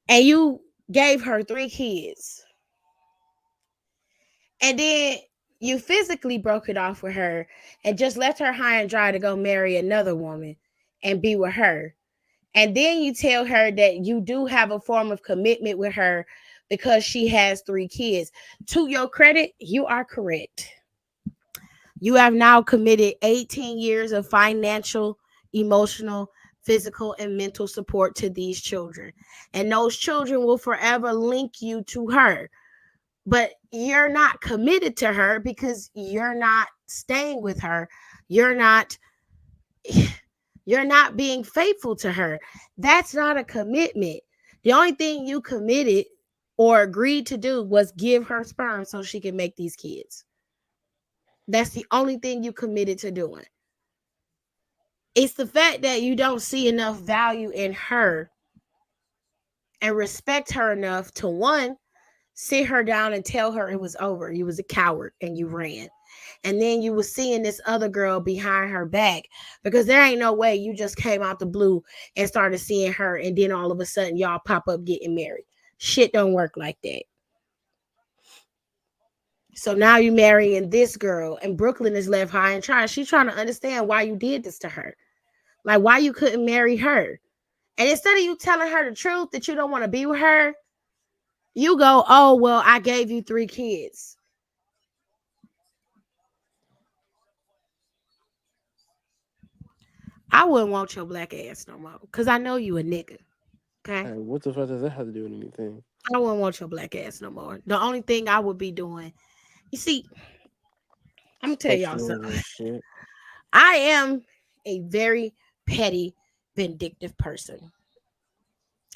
and you gave her 3 kids. And then you physically broke it off with her and just left her high and dry to go marry another woman and be with her. And then you tell her that you do have a form of commitment with her because she has 3 kids. To your credit, you are correct. You have now committed 18 years of financial, emotional, physical, and mental support to these children. And those children will forever link you to her. But you're not committed to her because you're not staying with her. You're not you're not being faithful to her. That's not a commitment. The only thing you committed or agreed to do was give her sperm so she can make these kids. That's the only thing you committed to doing. It's the fact that you don't see enough value in her and respect her enough to, one, sit her down and tell her it was over. You was a coward and you ran. And then you was seeing this other girl behind her back, because there ain't no way you just came out the blue and started seeing her and then all of a sudden y'all pop up getting married. Shit don't work like that. So now you marrying this girl and Brooklyn is left high and dry. She's trying to understand why you did this to her. Like why you couldn't marry her. And instead of you telling her the truth that you don't want to be with her, you go, oh, well, I gave you 3 kids. I wouldn't want your black ass no more because I know you a nigga. Okay? Hey, what the fuck does that have to do with anything? I wouldn't want your black ass no more. The only thing I would be doing, you see, I'm gonna tell y'all Questioning something. and shit. I am a very petty, vindictive person.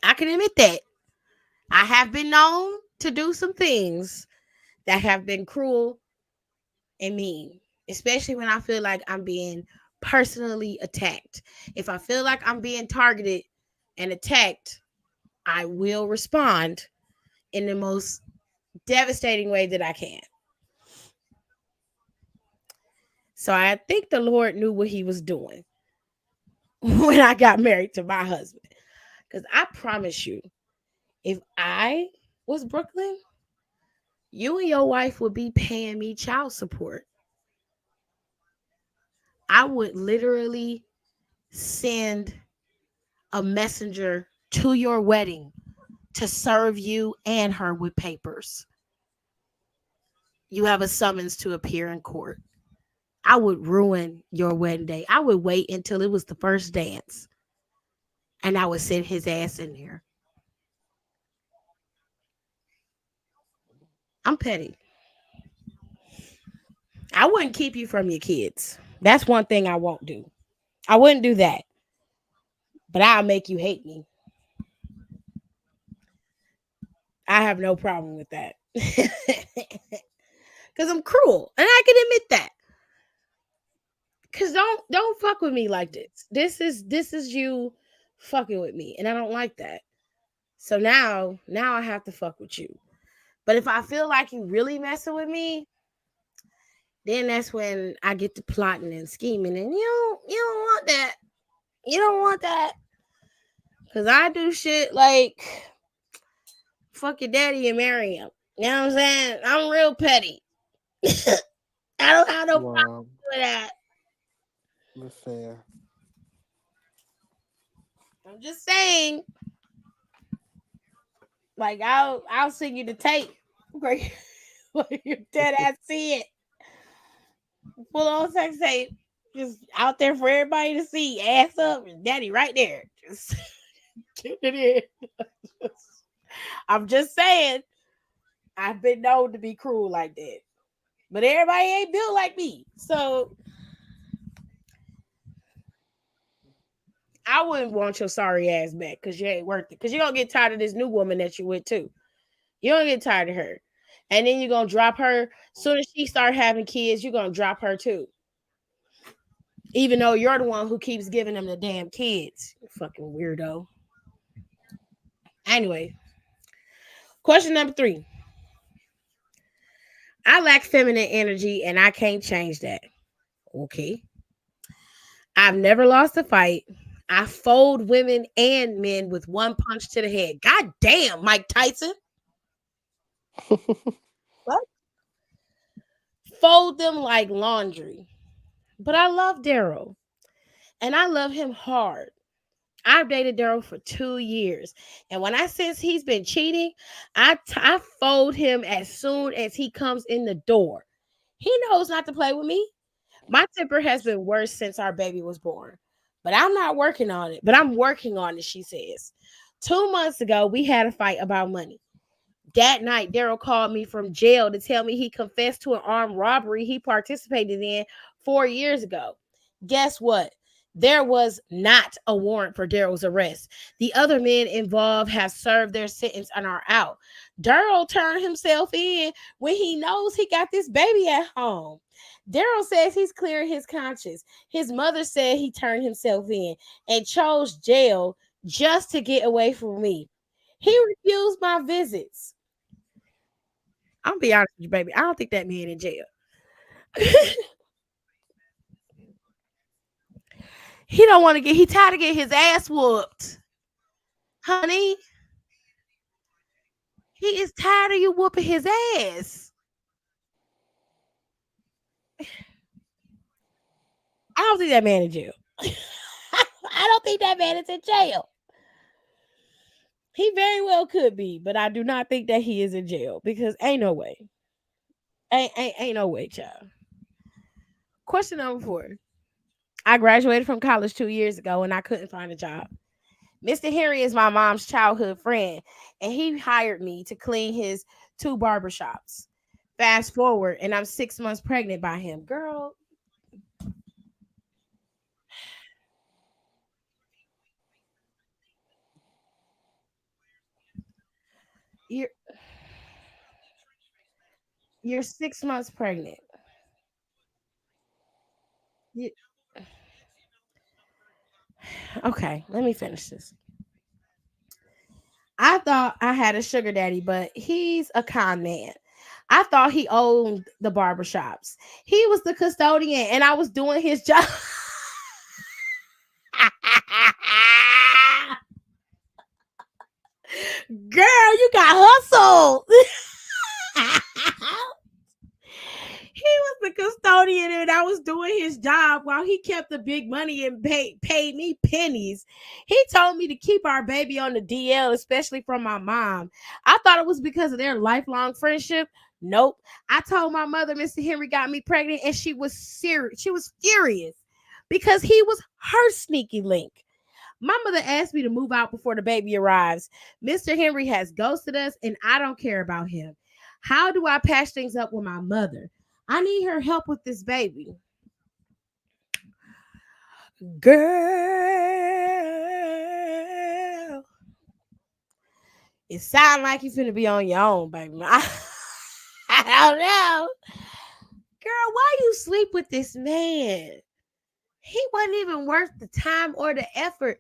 I can admit that. I have been known to do some things that have been cruel and mean, especially when I feel like I'm being personally attacked. If I feel like I'm being targeted and attacked, I will respond in the most devastating way that I can. So I think the Lord knew what he was doing when I got married to my husband. Because I promise you, if I was Brooklyn, you and your wife would be paying me child support. I would literally send a messenger to your wedding to serve you and her with papers. You have a summons to appear in court. I would ruin your wedding day. I would wait until it was the first dance and I would send his ass in there. I'm petty. I wouldn't keep you from your kids. That's one thing I won't do. I wouldn't do that. but I'll make you hate me. I have no problem with that. Cause I'm cruel. And I can admit that. Cause don't fuck with me like this. This is you fucking with me. And I don't like that. So now I have to fuck with you. But if I feel like you really messing with me, then that's when I get to plotting and scheming. And you don't want that. You don't want that. Cause I do shit like fuck your daddy and marry him. You know what I'm saying? I'm real petty. I don't have no problem Wow. with that. Listen. I'm just saying, like I'll send you the tape. Where your dead ass see it. Full on sex tape. Just out there for everybody to see. Ass up and daddy right there. Just get it in. I'm just saying, I've been known to be cruel like that. But everybody ain't built like me. So I wouldn't want your sorry ass back because you ain't worth it. Because you're going to get tired of this new woman that you with too. You're going to get tired of her. And then you're going to drop her. Soon as she start having kids, you're going to drop her too. Even though you're the one who keeps giving them the damn kids. You fucking weirdo. Anyway, question number 3. I lack feminine energy and I can't change that. Okay. I've never lost a fight. I fold women and men with one punch to the head. God damn, Mike Tyson. What? Fold them like laundry. But I love Daryl. And I love him hard. I've dated Daryl for 2 years. And when I sense he's been cheating, I fold him as soon as he comes in the door. He knows not to play with me. My temper has been worse since our baby was born. But I'm not working on it. But I'm working on it, she says. 2 months ago, we had a fight about money. That night, Daryl called me from jail to tell me he confessed to an armed robbery he participated in 4 years ago. Guess what? There was not a warrant for Daryl's arrest. The other men involved have served their sentence and are out. Daryl turned himself in when he knows he got this baby at home. Daryl says he's clearing his conscience. His mother said he turned himself in and chose jail just to get away from me. He refused my visits. I'm gonna be honest with you, baby. I don't think that man in jail. He don't want to get. He tired of getting his ass whooped, honey. He is tired of you whooping his ass. I don't think that man in jail. I don't think that man is in jail. He very well could be, but I do not think that he is in jail because ain't no way. Ain't no way, child. Question number 4. I graduated from college 2 years ago and I couldn't find a job. Mr. Henry is my mom's childhood friend, and he hired me to clean his 2 barbershops. Fast forward, and I'm 6 months pregnant by him. Girl, you're you're 6 months pregnant. You, okay, let me finish this. I thought I had a sugar daddy, but he's a con man. I thought he owned the barbershops. He was the custodian, and I was doing his job. Girl, you got hustled. He was the custodian and I was doing his job while he kept the big money and paid me pennies. He told me to keep our baby on the DL, especially from my mom. I thought it was because of their lifelong friendship. Nope. I told my mother Mr. Henry got me pregnant and she was serious. She was furious because he was her sneaky link. My mother asked me to move out before the baby arrives. Mr. Henry has ghosted us and I don't care about him. How do I patch things up with my mother? I need her help with this baby. Girl, it sound like you finna be on your own, baby. I don't know. Girl, why you sleep with this man? He wasn't even worth the time or the effort.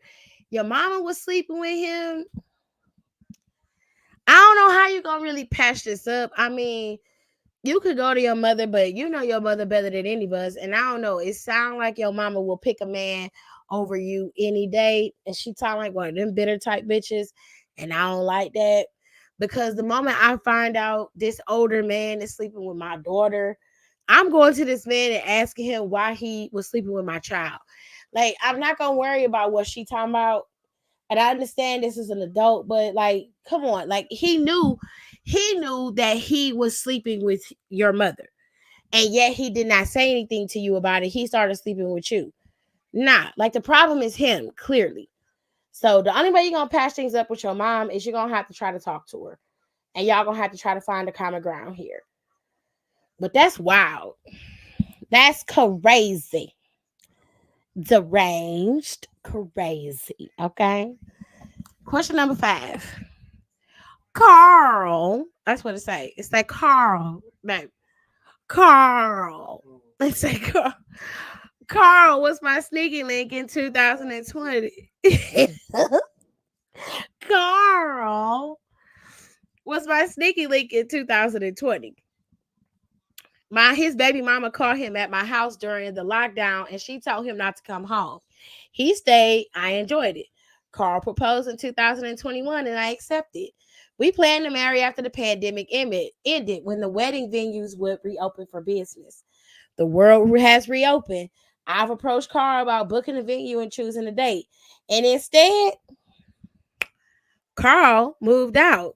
Your mama was sleeping with him. I don't know how you gonna really patch this up. I mean, you could go to your mother, but you know your mother better than any of us. And I don't know. It sounds like your mama will pick a man over you any day. And she talking like one of them bitter type bitches. And I don't like that. Because the moment I find out this older man is sleeping with my daughter, I'm going to this man and asking him why he was sleeping with my child. Like, I'm not gonna worry about what she talking about. And I understand this is an adult, but like, come on, like he knew that he was sleeping with your mother, and yet he did not say anything to you about it. He started sleeping with you. Nah, like the problem is him, clearly. So the only way you're gonna patch things up with your mom is you're gonna have to try to talk to her, and y'all gonna have to try to find a common ground here. But that's wild. That's crazy. Deranged, crazy. Okay. Question number 5. Carl. That's what it say. It's like Carl. Babe. Carl. It's like Carl. Carl was my sneaky link in 2020. Carl was my sneaky link in 2020. His baby mama called him at my house during the lockdown and she told him not to come home. He stayed. I enjoyed it. Carl proposed in 2021 and I accepted. We planned to marry after the pandemic ended when the wedding venues would reopen for business. The world has reopened. I've approached Carl about booking a venue and choosing a date. And instead, Carl moved out.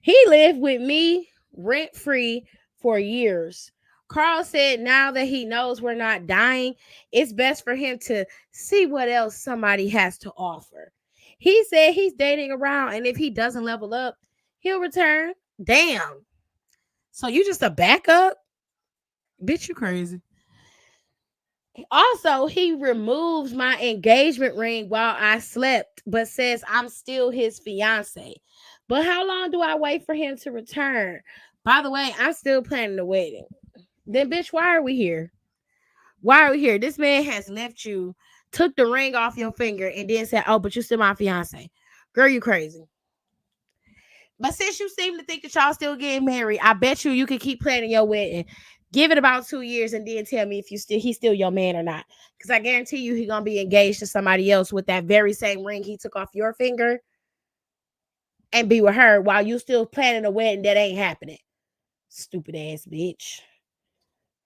He lived with me rent free for years. Carl said now that he knows we're not dying, it's best for him to see what else somebody has to offer. He said he's dating around, and if he doesn't level up, he'll return. Damn. So you just a backup? Bitch, you crazy. Also, he removes my engagement ring while I slept, but says I'm still his fiance. But how long do I wait for him to return? By the way, I'm still planning the wedding. Then, bitch, why are we here? Why are we here? This man has left you, took the ring off your finger, and then said, "Oh, but you still my fiance." Girl, you crazy. But since you seem to think that y'all still getting married, I bet you can keep planning your wedding. Give it about 2 years and then tell me if he's still your man or not. Because I guarantee you he's gonna be engaged to somebody else with that very same ring he took off your finger and be with her while you still planning a wedding that ain't happening. Stupid ass bitch.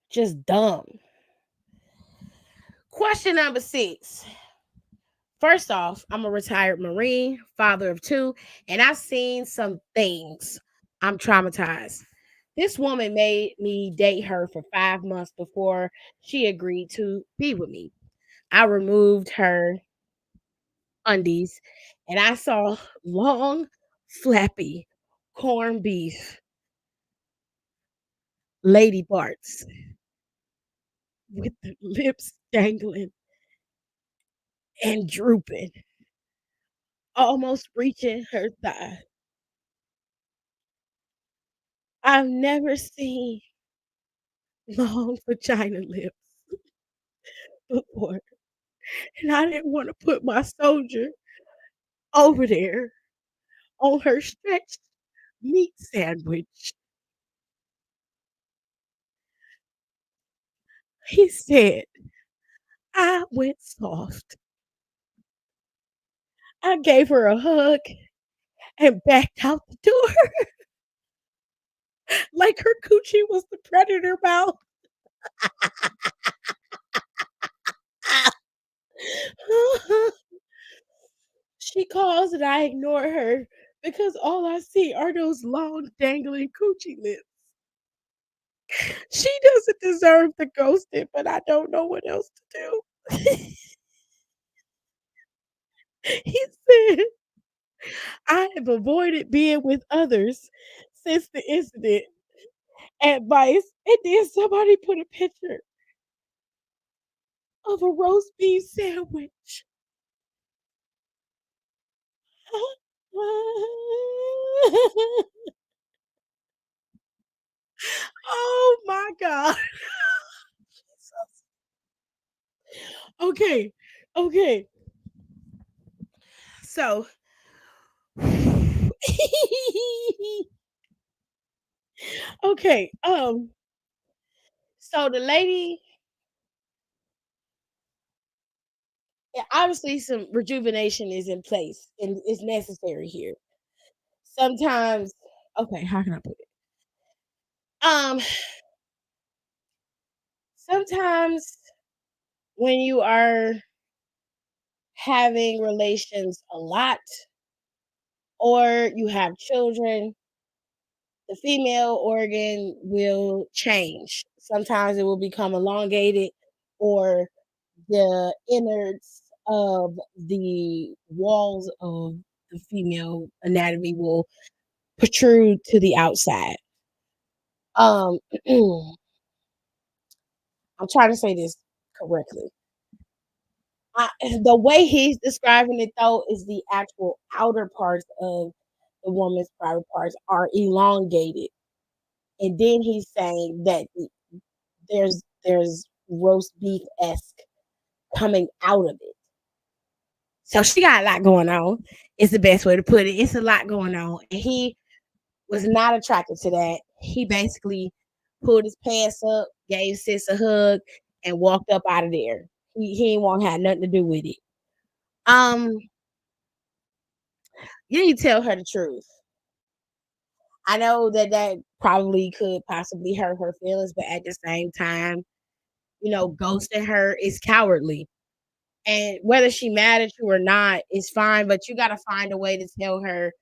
Just dumb. Question number 6. First off, I'm a retired Marine, father of 2, and I've seen some things. I'm traumatized. This woman made me date her for 5 months before she agreed to be with me. I removed her undies and I saw long, flappy corned beef lady parts with the lips dangling and drooping, almost reaching her thigh. I've never seen long vagina lips before, and I didn't want to put my soldier over there on her stretched meat sandwich. He said, I went soft. I gave her a hug and backed out the door like her coochie was the predator mouth. She calls and I ignore her because all I see are those long dangling coochie lips. She doesn't deserve the ghosting, but I don't know what else to do. He said, I have avoided being with others since the incident. Advice. And then somebody put a picture of a roast beef sandwich. Oh my God. Okay. Okay. So okay. So the lady, yeah, obviously some rejuvenation is in place and is necessary here. Sometimes, okay, how can I put it? Um, sometimes when you are having relations a lot or you have children, the female organ will change. Sometimes it will become elongated or the innards of the walls of the female anatomy will protrude to the outside. Um, I'm trying to say this correctly. The way he's describing it though is the actual outer parts of the woman's private parts are elongated, and then he's saying that there's roast beef esque coming out of it. So she got a lot going on. Is the best way to put it. It's a lot going on, and he was not attracted to that. He basically pulled his pants up, gave sis a hug, and walked up out of there. He ain't want to have nothing to do with it. Um, you need to tell her the truth. I know that that probably could possibly hurt her feelings, but at the same time, ghosting her is cowardly. And whether she mad at you or not is fine, but you got to find a way to tell her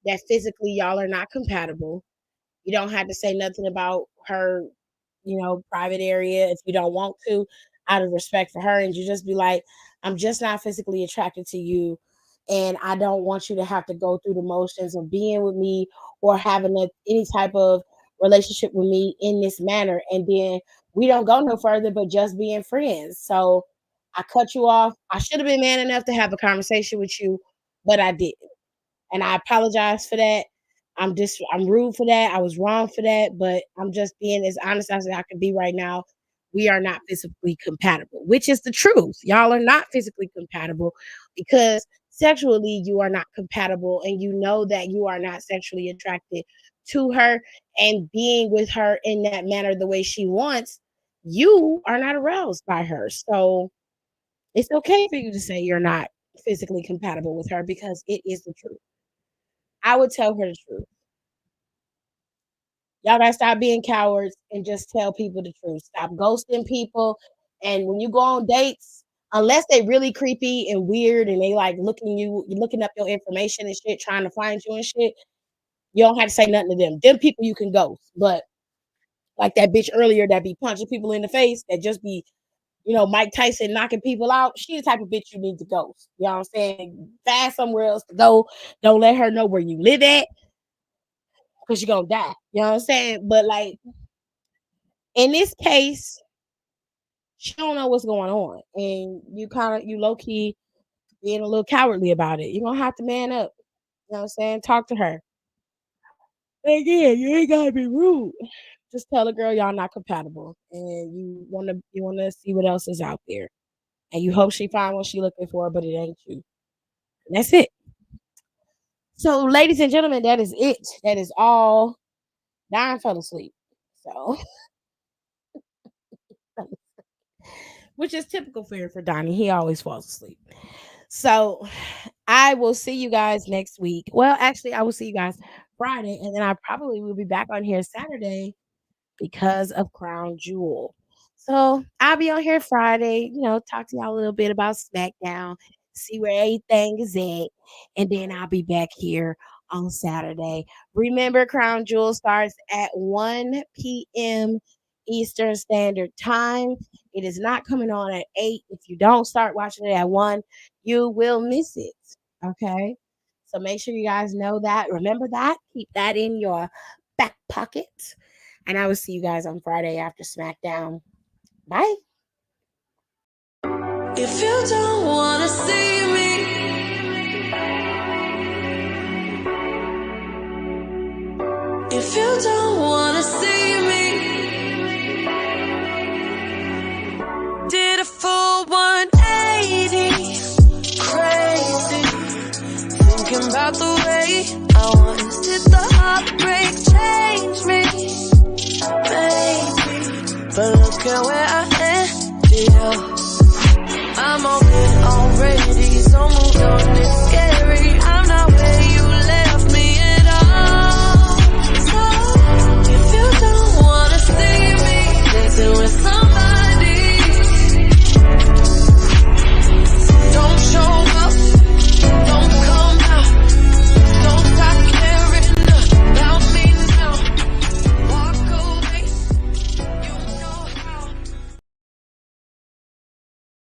that physically y'all are not compatible. You don't have to say nothing about her, private area if you don't want to, out of respect for her. And you just be like, I'm just not physically attracted to you. And I don't want you to have to go through the motions of being with me or having any type of relationship with me in this manner. And then we don't go no further, but just being friends. So I cut you off. I should have been man enough to have a conversation with you, but I didn't. And I apologize for that. I'm rude for that. I was wrong for that, but I'm just being as honest as I can be right now. We are not physically compatible, which is the truth. Y'all are not physically compatible because sexually you are not compatible and you know that you are not sexually attracted to her and being with her in that manner the way she wants, you are not aroused by her. So it's okay for you to say you're not physically compatible with her because it is the truth. I would tell her the truth. Y'all gotta stop being cowards and just tell people the truth. Stop ghosting people. And when you go on dates, unless they really creepy and weird and they like looking up your information and shit, trying to find you and shit, you don't have to say nothing to them. Them people you can ghost. But like that bitch earlier that be punching people in the face, that just be, Mike Tyson knocking people out, she the type of bitch you need to ghost. You know what I'm saying? Find somewhere else to go. Don't let her know where you live at because you're gonna die. You know what I'm saying? But like in this case, she don't know what's going on. And you low key being a little cowardly about it. You're gonna have to man up. You know what I'm saying? Talk to her. Again, you ain't gotta be rude. Just tell the girl y'all not compatible. And you wanna see what else is out there. And you hope she find what she looking for, but it ain't you. And that's it. So, ladies and gentlemen, that is it. That is all. Don fell asleep. So which is typical for Donnie. He always falls asleep. So I will see you guys next week. Well, actually, I will see you guys Friday, and then I probably will be back on here Saturday because of Crown Jewel. So I'll be on here Friday, talk to y'all a little bit about SmackDown, see where everything is at, and then I'll be back here on Saturday. Remember, Crown Jewel starts at 1 p.m. Eastern Standard Time. It is not coming on at 8. If you don't start watching it at 1, you will miss it. Okay? So make sure you guys know that. Remember that. Keep that in your back pocket. And I will see you guys on Friday after SmackDown. Bye. If you don't wanna see me, if you don't wanna see me, did a full 180, crazy, thinking about the way I once did. The heartbreak change me, baby, but look at where I ended up. I'm over it already, so moved on, it's scary.